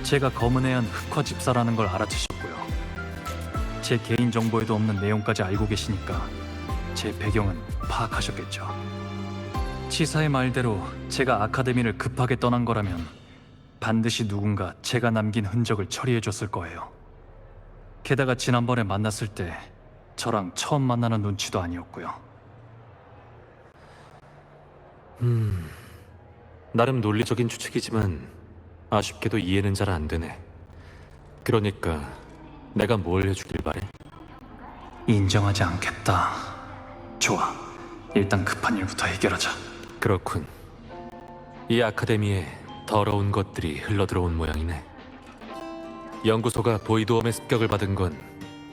제가 검은해안 흑화 집사라는 걸 알아채셨고요. 제 개인 정보에도 없는 내용까지 알고 계시니까 제 배경은 파악하셨겠죠. 치사의 말대로 제가 아카데미를 급하게 떠난 거라면 반드시 누군가 제가 남긴 흔적을 처리해줬을 거예요. 게다가 지난번에 만났을 때 저랑 처음 만나는 눈치도 아니었고요. 나름 논리적인 추측이지만 아쉽게도 이해는 잘 안 되네. 그러니까 내가 뭘 해주길 바래? 인정하지 않겠다. 좋아. 일단 급한 일부터 해결하자. 그렇군. 이 아카데미에 더러운 것들이 흘러들어온 모양이네. 연구소가 보이드웜의 습격을 받은 건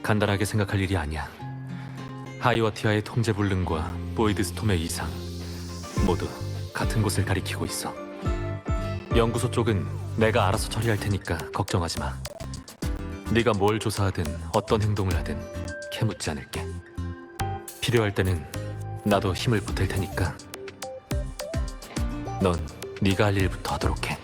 간단하게 생각할 일이 아니야. 하이와티아의 통제 불능과 보이드 스톰의 이상 모두 같은 곳을 가리키고 있어. 연구소 쪽은 내가 알아서 처리할 테니까 걱정하지 마. 네가 뭘 조사하든 어떤 행동을 하든 캐묻지 않을게. 필요할 때는 나도 힘을 보탤 테니까 넌 네가 할 일부터 하도록 해.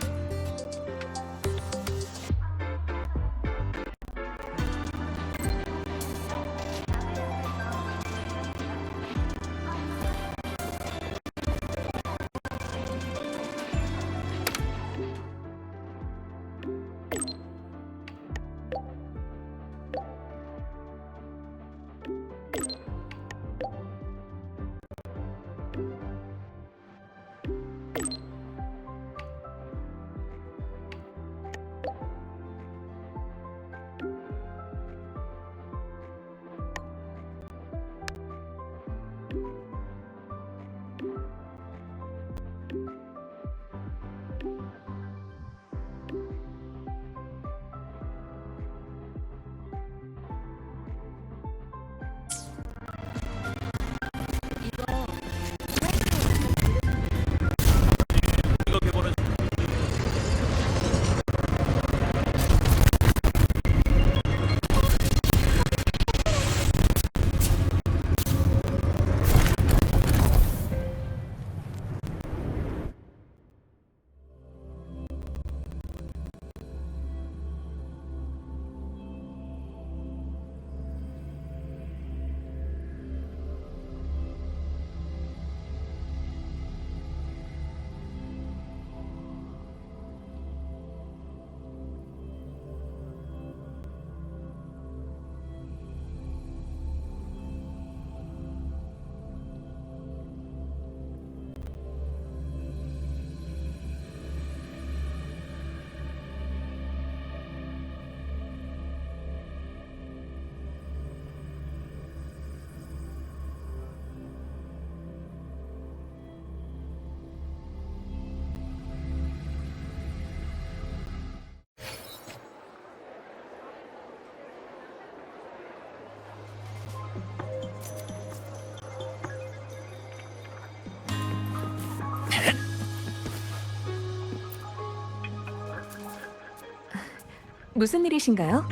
무슨 일이신가요?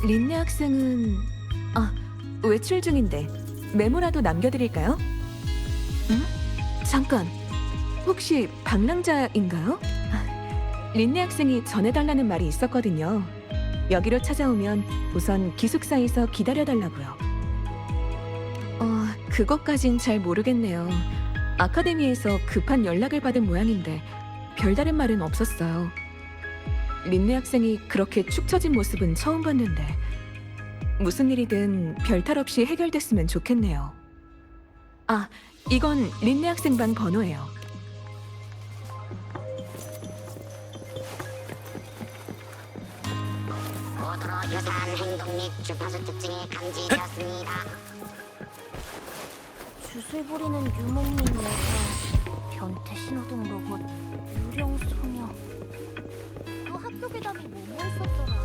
린네 학생은 외출 중인데 메모라도 남겨드릴까요? 응? 잠깐, 혹시 방랑자인가요? 린네 학생이 전해달라는 말이 있었거든요. 여기로 찾아오면 우선 기숙사에서 기다려달라고요. 그것까진 잘 모르겠네요. 아카데미에서 급한 연락을 받은 모양인데 별다른 말은 없었어요. 린네 학생이 그렇게 축 처진 모습은 처음 봤는데 무슨 일이든 별탈 없이 해결됐으면 좋겠네요. 이건 린네 학생 방 번호예요. 고도로 유사한 행동 및 주파수 특징이 감지되었습니다. 주술 부리는 유목민 여자, 변태 신호등 로봇, 유령 소녀. 그 학교 괴담이 뭐뭐 했었더라?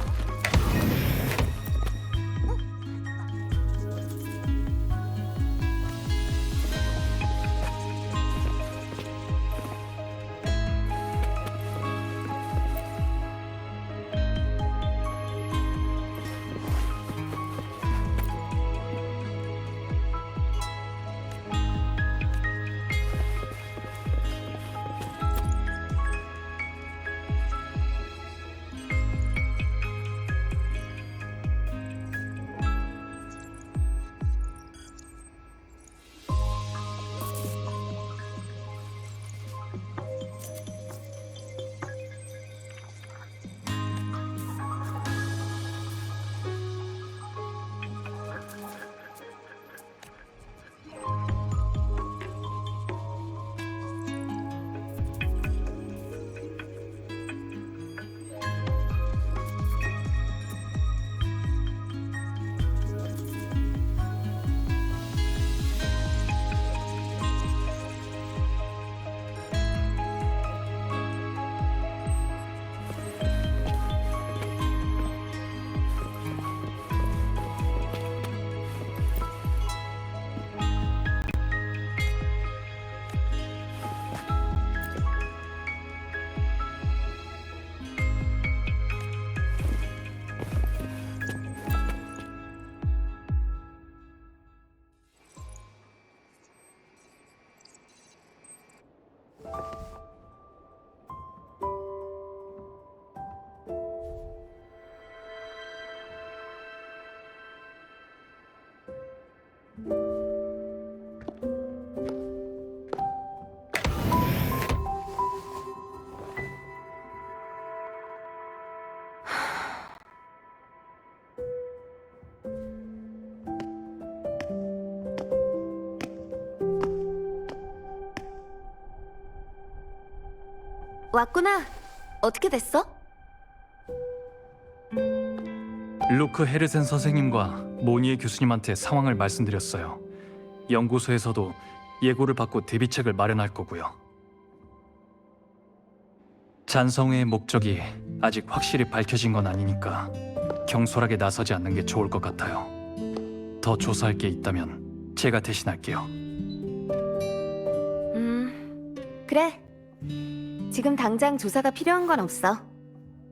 왔구나. 어떻게 됐어? 루크 헤르센 선생님과 모니에 교수님한테 상황을 말씀드렸어요. 연구소에서도 예고를 받고 대비책을 마련할 거고요. 잔성회의 목적이 아직 확실히 밝혀진 건 아니니까 경솔하게 나서지 않는 게 좋을 것 같아요. 더 조사할 게 있다면 제가 대신할게요. 그래. 지금 당장 조사가 필요한 건 없어.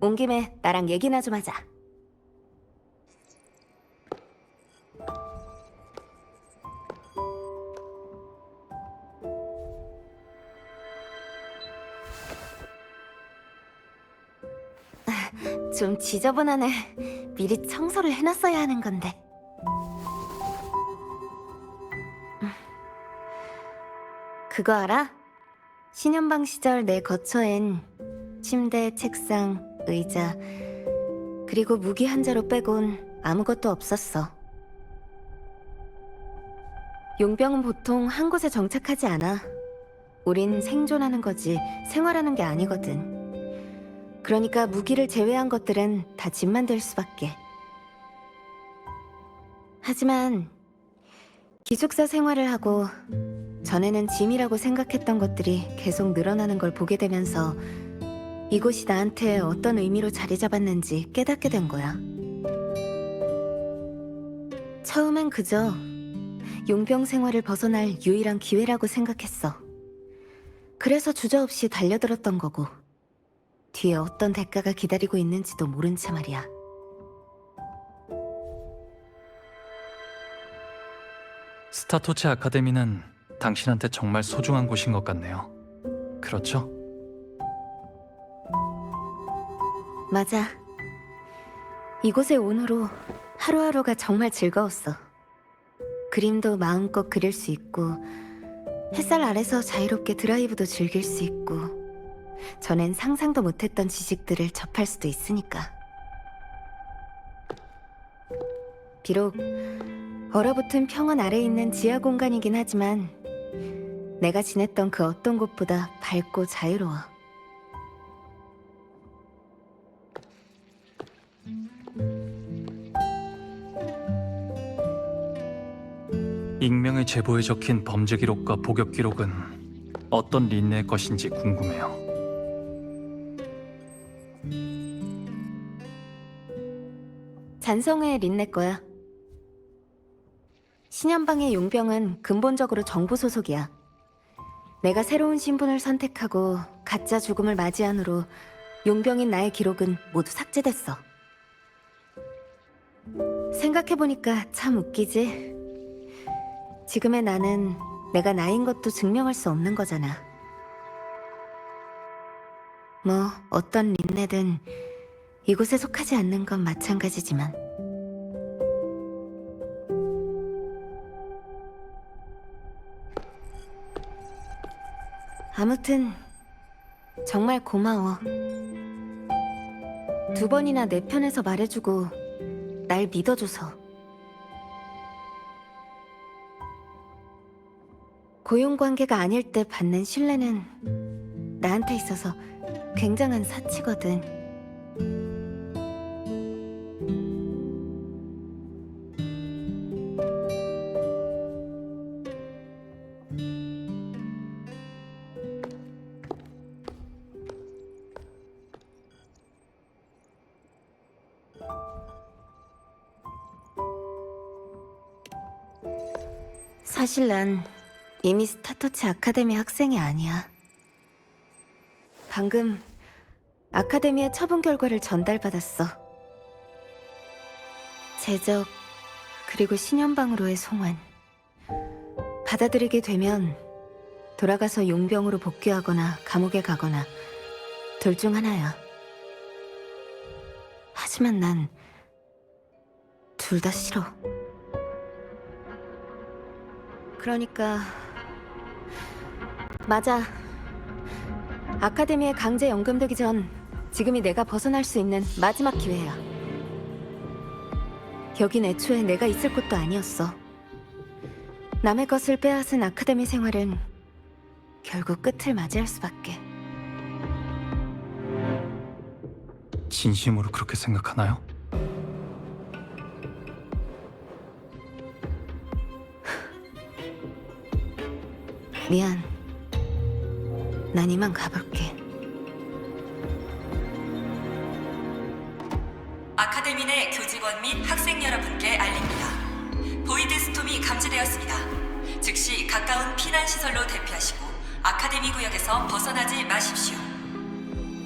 온 김에 나랑 얘기나 좀 하자. 좀 지저분하네. 미리 청소를 해놨어야 하는 건데. 그거 알아? 신연방 시절 내 거처엔 침대, 책상, 의자, 그리고 무기 한 자루 빼곤 아무것도 없었어. 용병은 보통 한 곳에 정착하지 않아. 우린 생존하는 거지 생활하는 게 아니거든. 그러니까 무기를 제외한 것들은 다 짐만 될 수밖에. 하지만 기숙사 생활을 하고 전에는 짐이라고 생각했던 것들이 계속 늘어나는 걸 보게 되면서 이곳이 나한테 어떤 의미로 자리 잡았는지 깨닫게 된 거야. 처음엔 그저 용병 생활을 벗어날 유일한 기회라고 생각했어. 그래서 주저없이 달려들었던 거고, 뒤에 어떤 대가가 기다리고 있는지도 모른 채 말이야. 스타토체 아카데미는 당신한테 정말 소중한 곳인 것 같네요. 그렇죠? 맞아. 이곳에 온 후로 하루하루가 정말 즐거웠어. 그림도 마음껏 그릴 수 있고, 햇살 아래서 자유롭게 드라이브도 즐길 수 있고, 전엔 상상도 못했던 지식들을 접할 수도 있으니까. 비록 얼어붙은 평원 아래에 있는 지하 공간이긴 하지만 내가 지냈던 그 어떤 곳보다 밝고 자유로워. 익명의 제보에 적힌 범죄 기록과 복역 기록은 어떤 린네의 것인지 궁금해요. 잔성의 린네 거야. 신현방의 용병은 근본적으로 정부 소속이야. 내가 새로운 신분을 선택하고 가짜 죽음을 맞이한 후로 용병인 나의 기록은 모두 삭제됐어. 생각해보니까 참 웃기지? 지금의 나는 내가 나인 것도 증명할 수 없는 거잖아. 뭐 어떤 린네든 이곳에 속하지 않는 건 마찬가지지만. 아무튼 정말 고마워. 2번이나 내 편에서 말해주고 날 믿어줘서. 고용관계가 아닐 때 받는 신뢰는 나한테 있어서 굉장한 사치거든. 사실 난 이미 스타터치 아카데미 학생이 아니야. 방금 아카데미의 처분 결과를 전달받았어. 제적 그리고 신현방으로의 송환. 받아들이게 되면 돌아가서 용병으로 복귀하거나 감옥에 가거나 둘 중 하나야. 하지만 난 둘 다 싫어. 그러니까 맞아. 아카데미에 강제 연금되기 전 지금이 내가 벗어날 수 있는 마지막 기회야. 여긴 애초에 내가 있을 곳도 아니었어. 남의 것을 빼앗은 아카데미 생활은 결국 끝을 맞이할 수밖에. 진심으로 그렇게 생각하나요? 미안. 난 이만 가볼게. 아카데미 내 교직원 및 학생 여러분께 알립니다. 보이드 스톰이 감지되었습니다. 즉시 가까운 피난시설로 대피하시고 아카데미 구역에서 벗어나지 마십시오.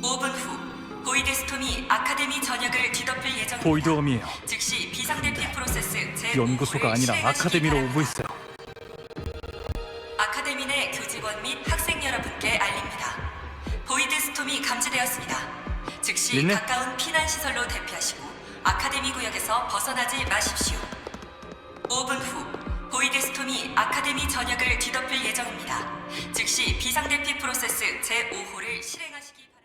5분 후 보이드 스톰이 아카데미 전역을 뒤덮을 예정입니다. 보이드엄이에요. 즉시 비상대피 프로세스 연구소가 아니라 아카데미로 오고 있어요. 아카데미 내 교직원 및 학생 여러분께 알립니다. 보이드 스톰이 감지되었습니다. 즉시 린네? 가까운 피난시설로 대피하시고 아카데미 구역에서 벗어나지 마십시오. 5분 후 보이드 스톰이 아카데미 전역을 뒤덮을 예정입니다. 즉시 비상대피 프로세스 제5호를 실행하시기 바랍니다.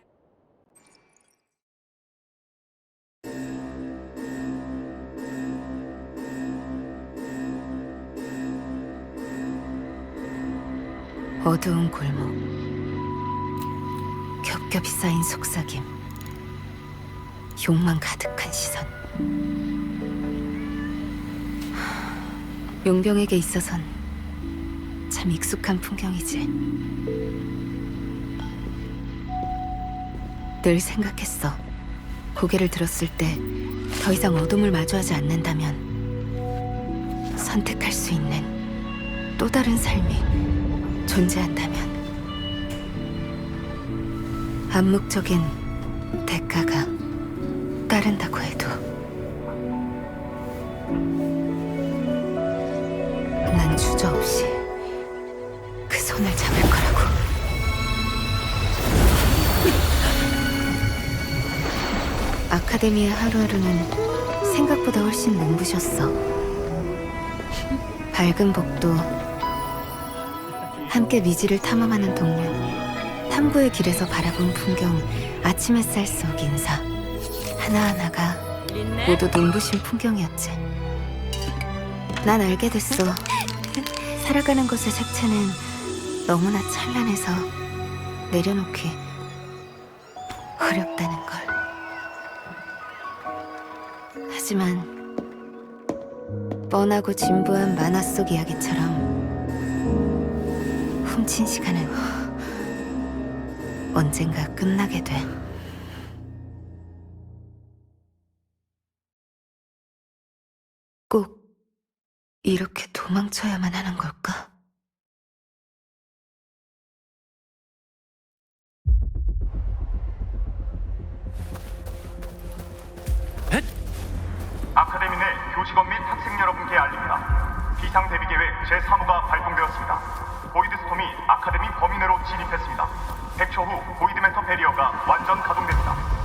어두운 골목, 겹겹이 쌓인 속삭임, 욕망 가득한 시선. 용병에게 있어선 참 익숙한 풍경이지. 늘 생각했어. 고개를 들었을 때 더 이상 어둠을 마주하지 않는다면 선택할 수 있는 또 다른 삶이 존재한다면 암묵적인 대가가 따른다고 해도 난 주저없이 그 손을 잡을 거라고. 아카데미의 하루하루는 생각보다 훨씬 눈부셨어. 밝은 복도, 함께 미지를 탐험하는 동료, 탐구의 길에서 바라본 풍경, 아침 햇살 속 인사, 하나하나가 모두 눈부신 풍경이었지. 난 알게 됐어. 살아가는 것의 색채는 너무나 찬란해서 내려놓기 어렵다는 걸. 하지만 뻔하고 진부한 만화 속 이야기처럼 훔친 시간은 언젠가 끝나게 돼. 꼭 이렇게 도망쳐야만 하는 걸까? 아카데미 내 교직원 및 학생 여러분께 알립니다. 비상 대비 계획 제3호가 발동되었습니다. 보이드 스톰이 아카데미 범위 내로 진입했습니다. 100초 후 보이드 멘터 배리어가 완전 가동됩니다.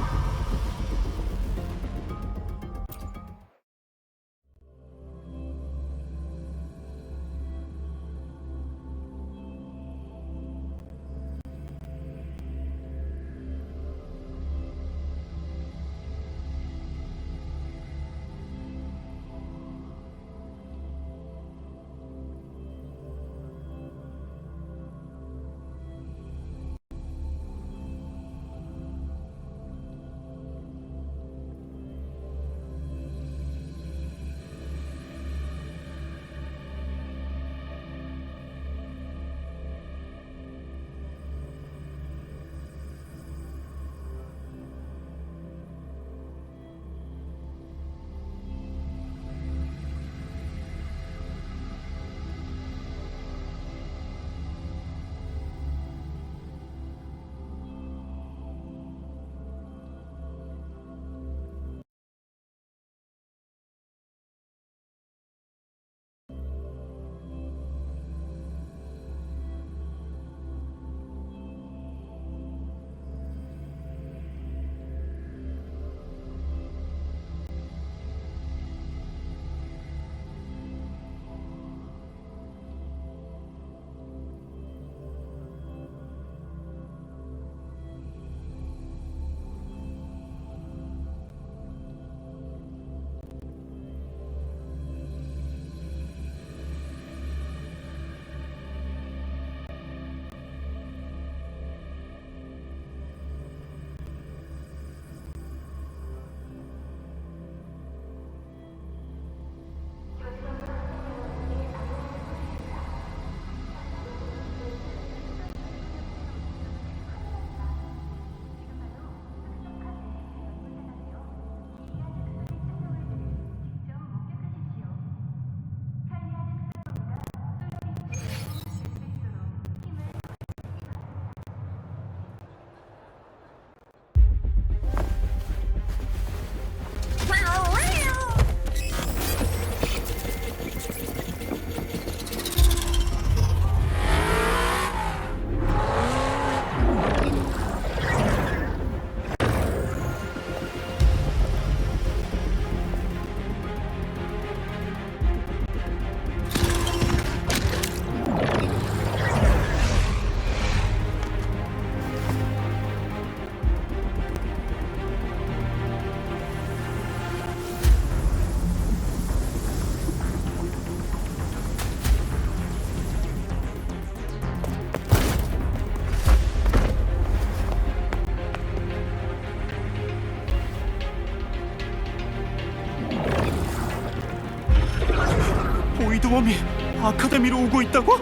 보이드웜이 아카데미로 오고 있다고?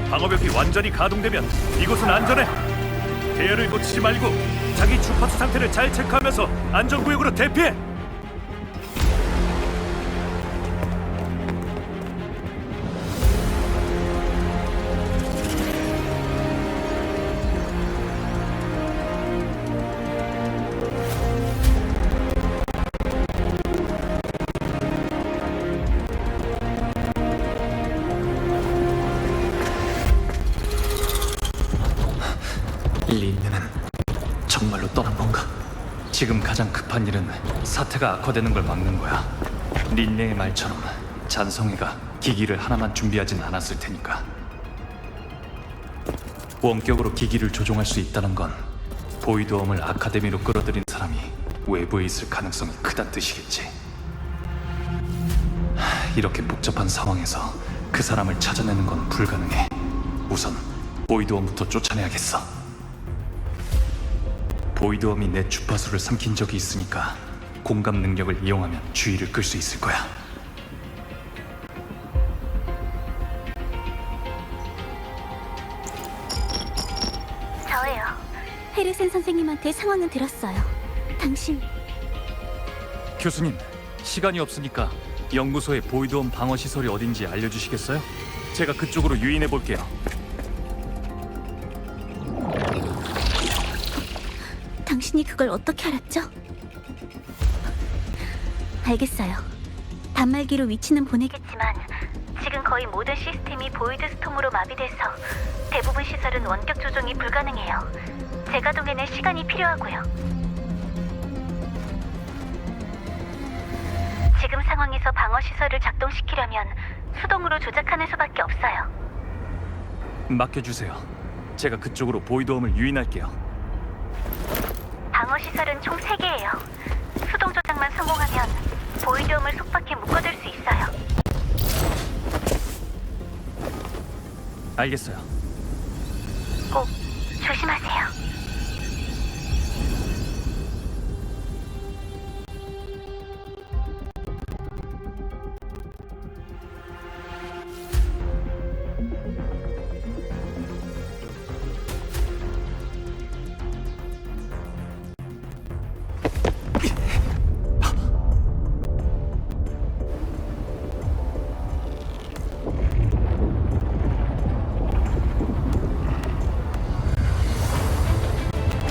방어벽이 완전히 가동되면 이곳은 안전해. 폐혈을 고치지 말고 자기 주파수 상태를 잘 체크하면서 안전구역으로 대피해. 린네는 정말로 떠난 건가? 지금 가장 급한 일은 사태가 악화되는 걸 막는 거야. 린네의 말처럼 잔성이가 기기를 하나만 준비하진 않았을 테니까. 원격으로 기기를 조종할 수 있다는 건 보이드웜을 아카데미로 끌어들인 사람이 외부에 있을 가능성이 크단 뜻이겠지. 이렇게 복잡한 상황에서 그 사람을 찾아내는 건 불가능해. 우선 보이드웜부터 쫓아내야겠어. 보이드웜이 내 주파수를 삼킨 적이 있으니까 공감 능력을 이용하면 주의를 끌 수 있을 거야. 저예요. 헤르센 선생님한테 상황은 들었어요. 당신 교수님, 시간이 없으니까 연구소의 보이드웜 방어 시설이 어딘지 알려주시겠어요? 제가 그쪽으로 유인해 볼게요. 당신이 그걸 어떻게 알았죠? 알겠어요. 단말기로 위치는 보내겠지만 지금 거의 모든 시스템이 보이드 스톰으로 마비돼서 대부분 시설은 원격 조종이 불가능해요. 재가동에는 시간이 필요하고요. 지금 상황에서 방어 시설을 작동시키려면 수동으로 조작하는 수밖에 없어요. 맡겨주세요. 제가 그쪽으로 보이드웜을 유인할게요. 방어 시설은 총 3개예요. 수동 조작만 성공하면 보이드홈을 속박해 묶어둘 수 있어요. 알겠어요. 꼭 조심하세요.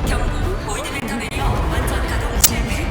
경고, 보이드 벡터 배리어 완전 가동 실패.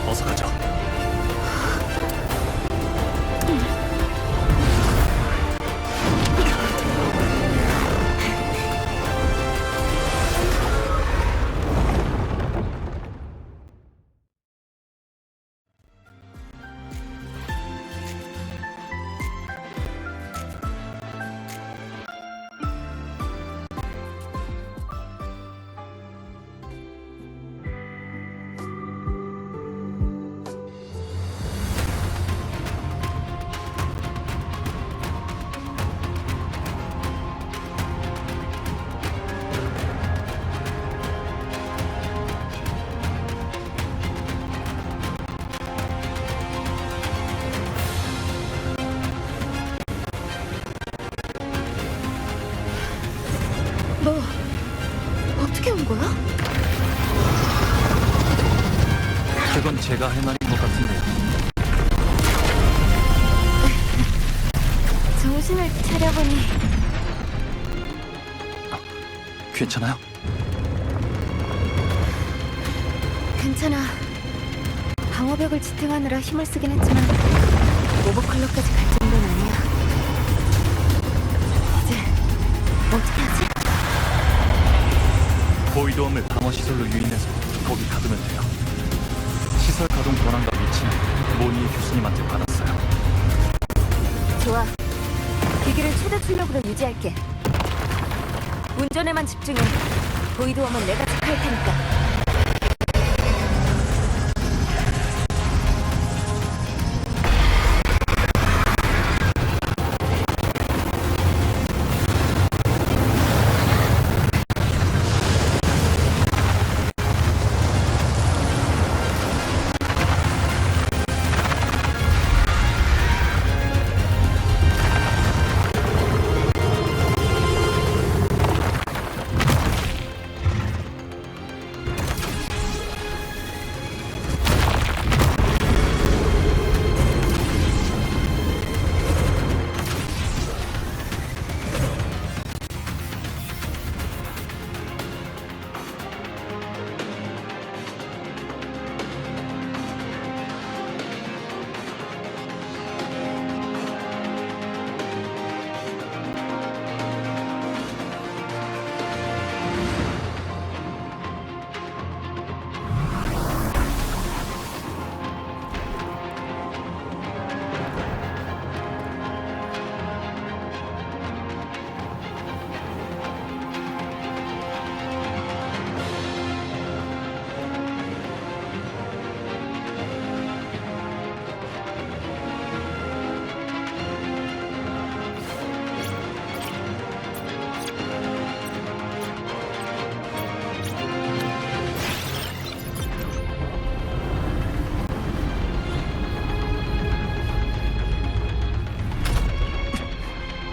어서 가죠. 너 어떻게 온 거야? 그건 제가 할 말인 것 같은데요. 정신을 차려보니 괜찮아요? 괜찮아. 방어벽을 지탱하느라 힘을 쓰긴 했지만 오버클럭까지 갈 정도는 아니야. 이제 어떻게 하지? 보이드홈을 방어 시설로 유인해서 거기 가두면 돼요. 시설 가동 권한과 위치는 모니 교수님한테 받았어요. 좋아. 기기를 최대 출력으로 유지할게. 운전에만 집중해. 보이드홈은 내가 체크할 테니까.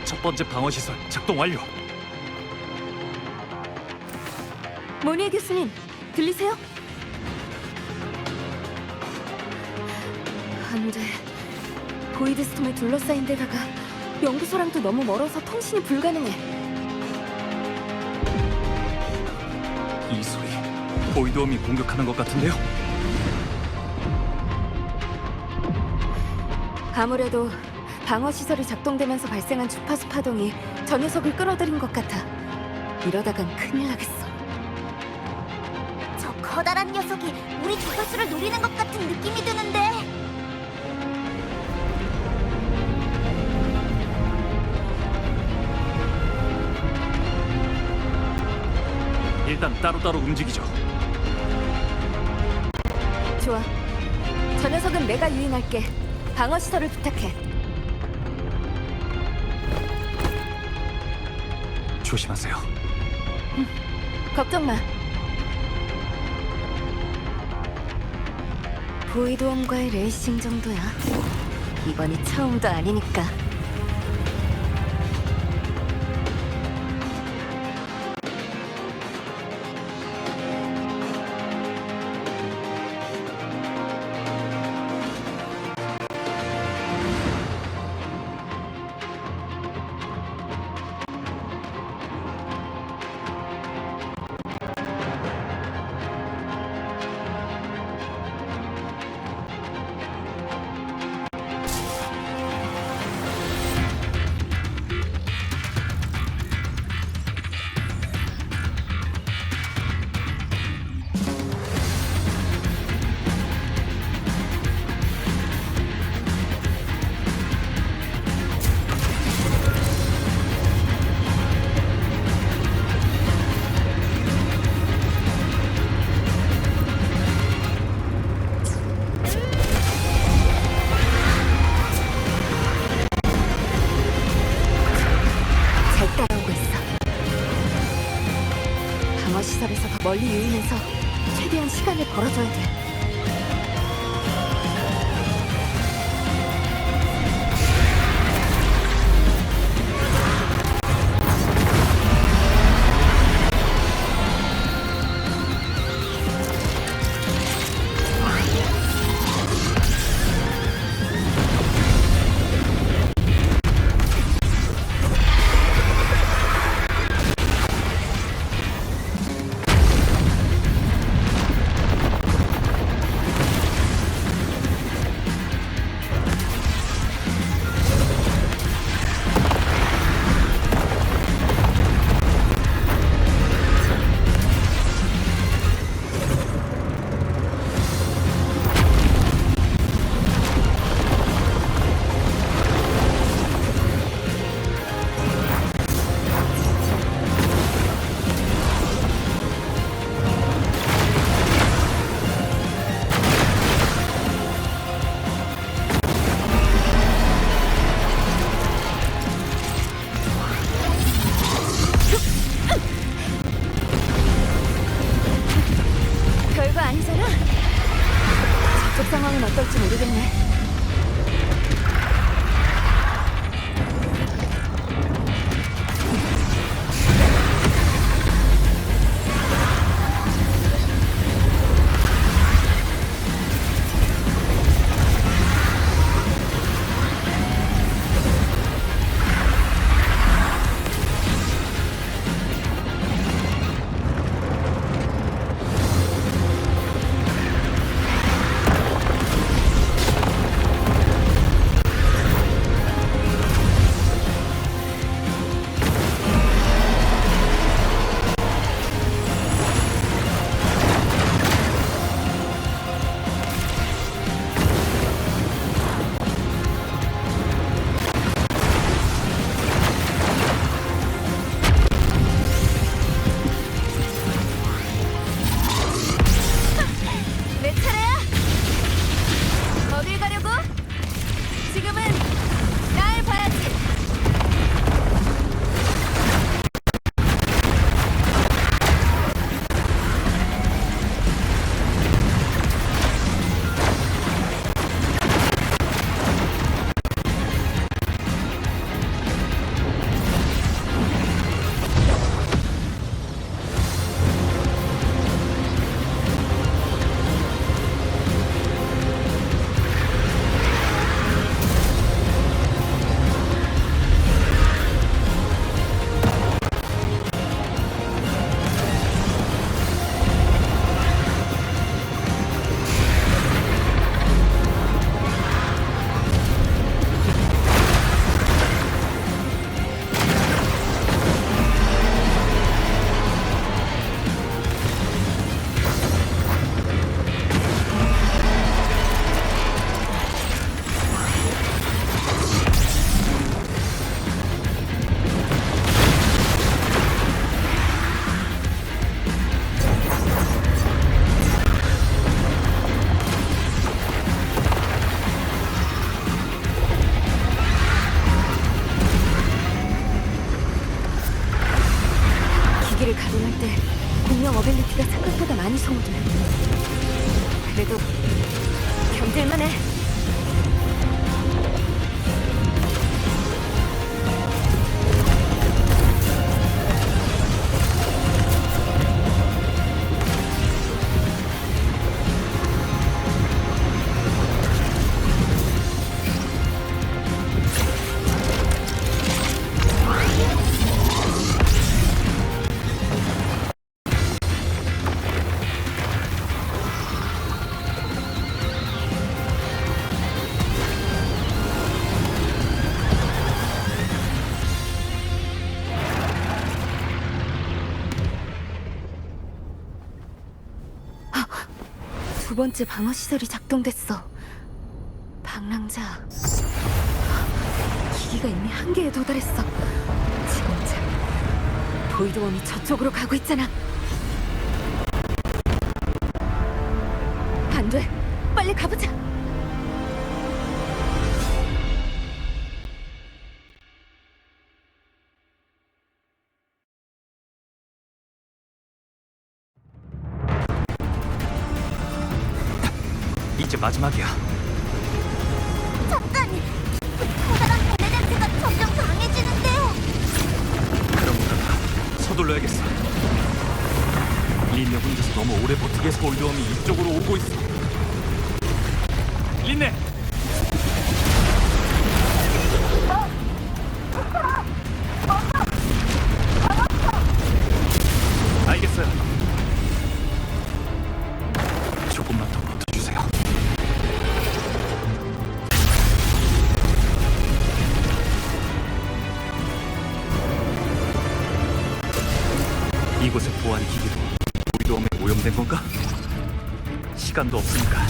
첫 번째 방어 시설 작동 완료. 모니 교수님, 들리세요? 안 돼. 보이드 스톰에 둘러싸인 데다가 연구소랑도 너무 멀어서 통신이 불가능해. 이 소리, 보이드홈이 공격하는 것 같은데요? 아무래도 방어 시설이 작동되면서 발생한 주파수 파동이 저 녀석을 끌어들인 것 같아. 이러다간 큰일 나겠어. 저 커다란 녀석이 우리 주파수를 노리는 것 같은 느낌이 드는데. 일단 따로따로 움직이죠. 좋아. 저 녀석은 내가 유인할게. 방어 시설을 부탁해. 조심하세요. 걱정 마. 보이드홈과의 레이싱 정도야. 이번이 처음도 아니니까. 시설에서 더 멀리 유인해서 최대한 시간을 벌어줘야 돼. 소모들. 그래도 견딜만해. 두 번째 방어 시설이 작동됐어. 방랑자. 기기가 이미 한계에 도달했어. 진짜. 보이드원이 저쪽으로 가고 있잖아. 안 돼. 빨리 가보자. 이제 마지막이야. 잠깐! 커다란 뱀의 냄새가 점점 강해지는데요. 그럼 서둘러야겠어. 린네 혼자서 너무 오래 버티게 해서 볼드웜이 이쪽으로 오고 있어. 린네! 알겠어요. 조금만 더 버텨주세요. 이곳의 보안 기기도 보이드웜에 오염된 건가? 시간도 없으니까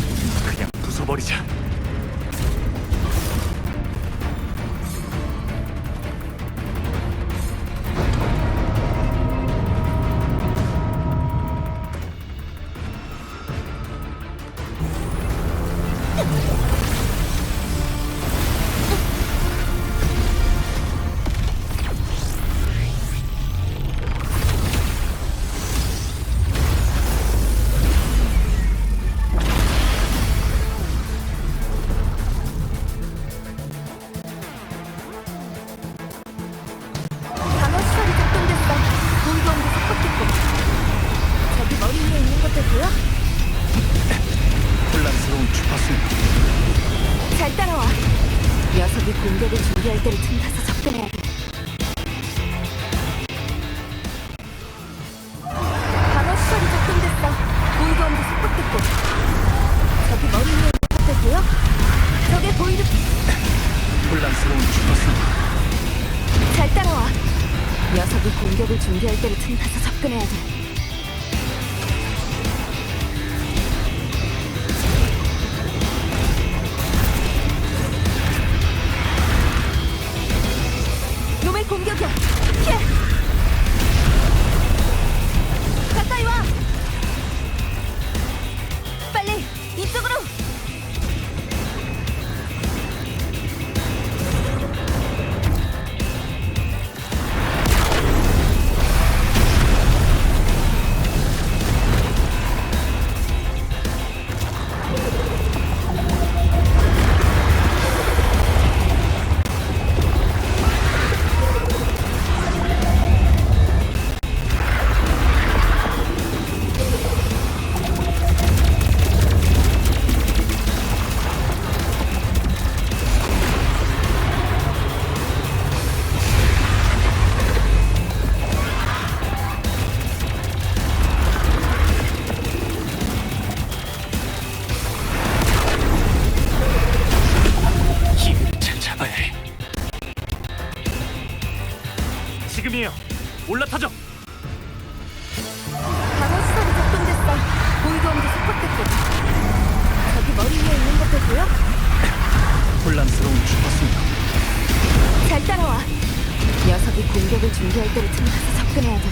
그냥 부숴버리자. 방어 시설이 작동됐어. 보이드원도 섞었겠고. 저기 머리 위에 있는 것들 보여? 혼란스러운 주파수. 잘 따라와. 녀석이 공격을 준비할 때를 틈타서 접근해야 돼. 방어 시설이 작동됐어. 보이드원도 섞었겠고. 저기 머리 위에 있는 것들 보여? 저게 보이드... 혼란스러운 주파수. 잘 따라와. 녀석이 공격을 준비할 때를 틈타서 접근해야 돼. 놈의 공격이야. 피해! 가까이 와! 빨리 이쪽으로! 지금이에요. 올라타죠. 방어 시설이 작동됐어. 보이드원도 섞었겠고. 저기 머리 위에 있는 것들 보여? 혼란스러운 주파수. 잘 따라와. 녀석이 공격을 준비할 때를 틈타서 접근해야 돼.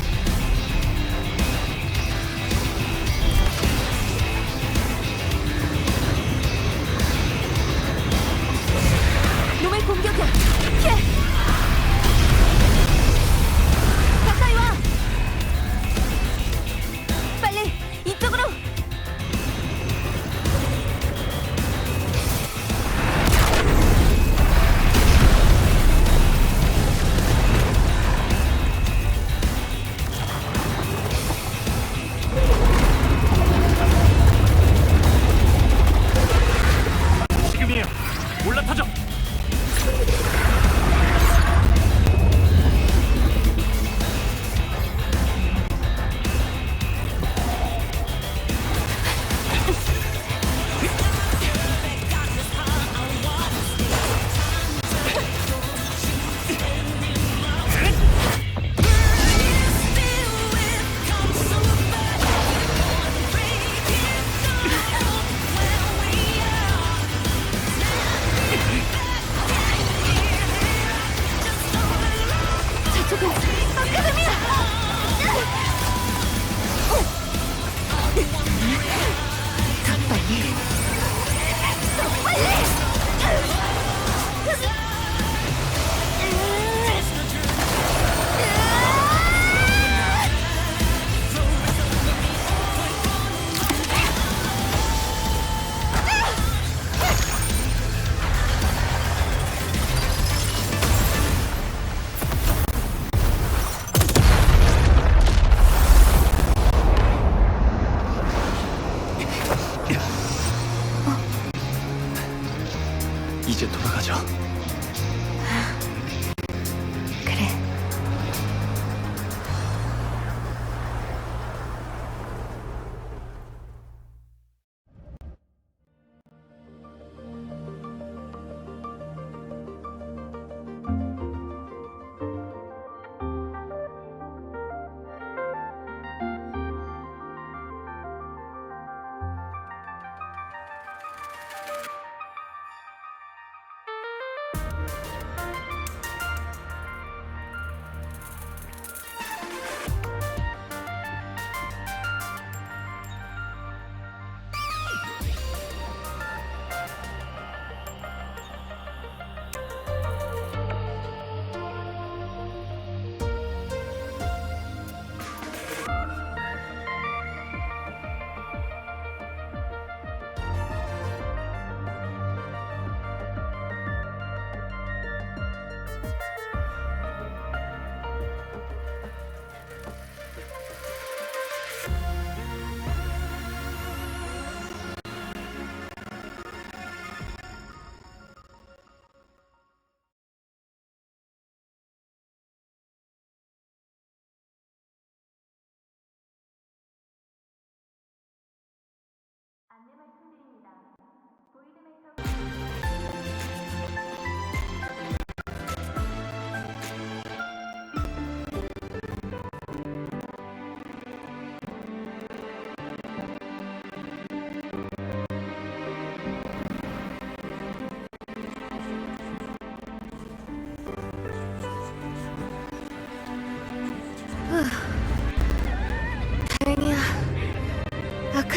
놈의 공격이야. 피해! 가까이 와! 빨리 이쪽으로!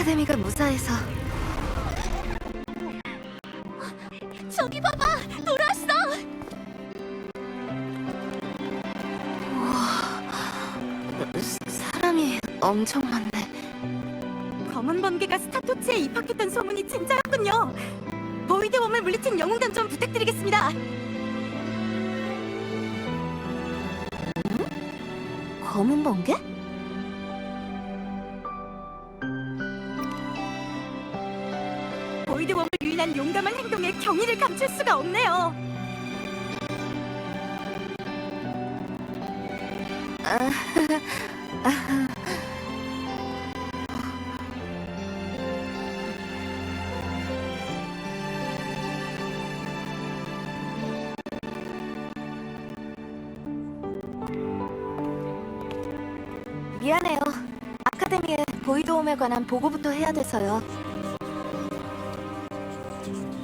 아카데미가 무사해서. 저기 봐봐, 돌아왔어. 사람이 엄청 많네. 검은 번개가 스타토치에 입학했던 소문이 진짜였군요. 보이드 웜을 물리친 영웅단 좀 부탁드리겠습니다. 검은 번개? 보이드 웜을 유인한 용감한 행동에 경의를 감출 수가 없네요. 미안해요. 아카데미에 보이드홈에 관한 보고부터 해야 돼서요.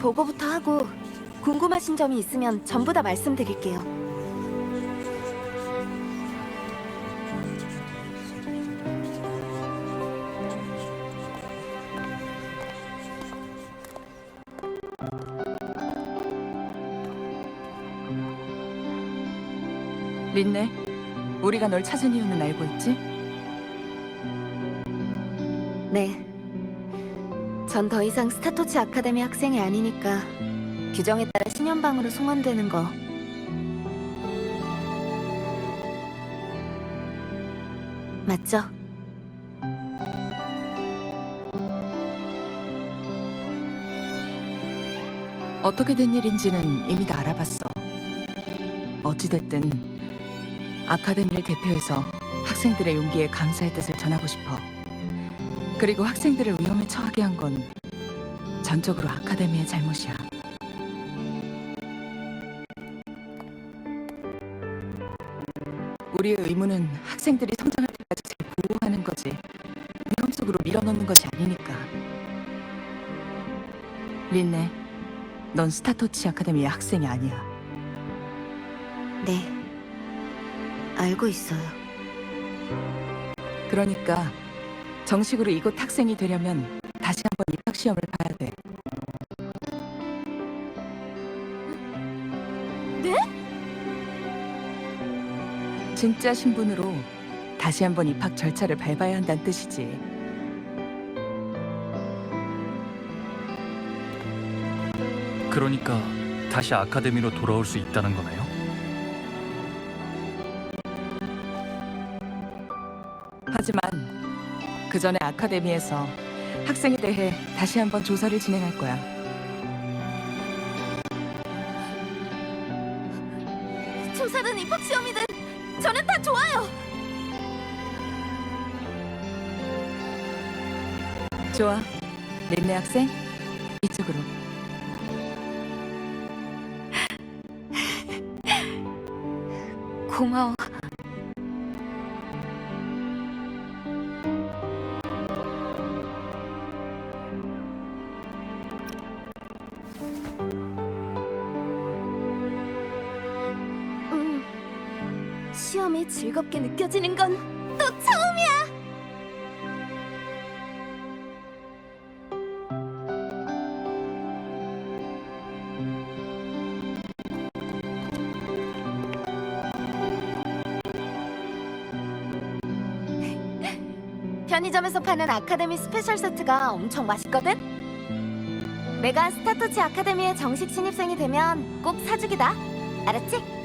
보고부터 하고 궁금하신 점이 있으면 전부 다 말씀드릴게요. 린네, 우리가 널 찾은 이유는 알고 있지? 네. 전 더 이상 스타토치 아카데미 학생이 아니니까 규정에 따라 신연방으로 송환되는 거 맞죠? 어떻게 된 일인지는 이미 다 알아봤어. 어찌됐든 아카데미를 대표해서 학생들의 용기에 감사의 뜻을 전하고 싶어. 그리고 학생들을 위험에 처하게 한 건 전적으로 아카데미의 잘못이야. 우리의 의무는 학생들이 성장할 때까지 잘 보호하는 거지, 위험 속으로 밀어넣는 것이 아니니까. 린네, 넌 스타토치 아카데미의 학생이 아니야. 네. 알고 있어요. 그러니까 정식으로 이곳 학생이 되려면 다시 한번 입학 시험을 봐야 돼. 네? 진짜 신분으로 다시 한번 입학 절차를 밟아야 한다는 뜻이지. 그러니까 다시 아카데미로 돌아올 수 있다는 거네요? 하지만 그 전에 아카데미에서 학생에 대해 다시 한번 조사를 진행할 거야. 조사든 입학 시험이든 저는 다 좋아요. 좋아. 린네 학생, 이쪽으로. 고마워. 시험이 즐겁게 느껴지는 건 또 처음이야. 편의점에서 파는 아카데미 스페셜 세트가 엄청 맛있거든? 내가 스타토치 아카데미의 정식 신입생이 되면 꼭 사주기다. 알았지?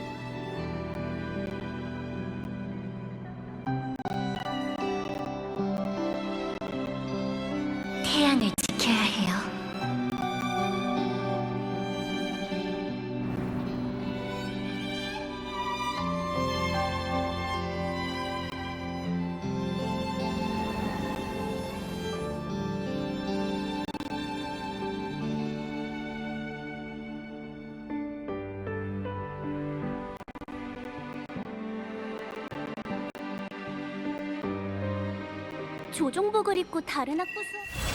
태양을 지켜야 해요. 조종복을 입고 다른 학부서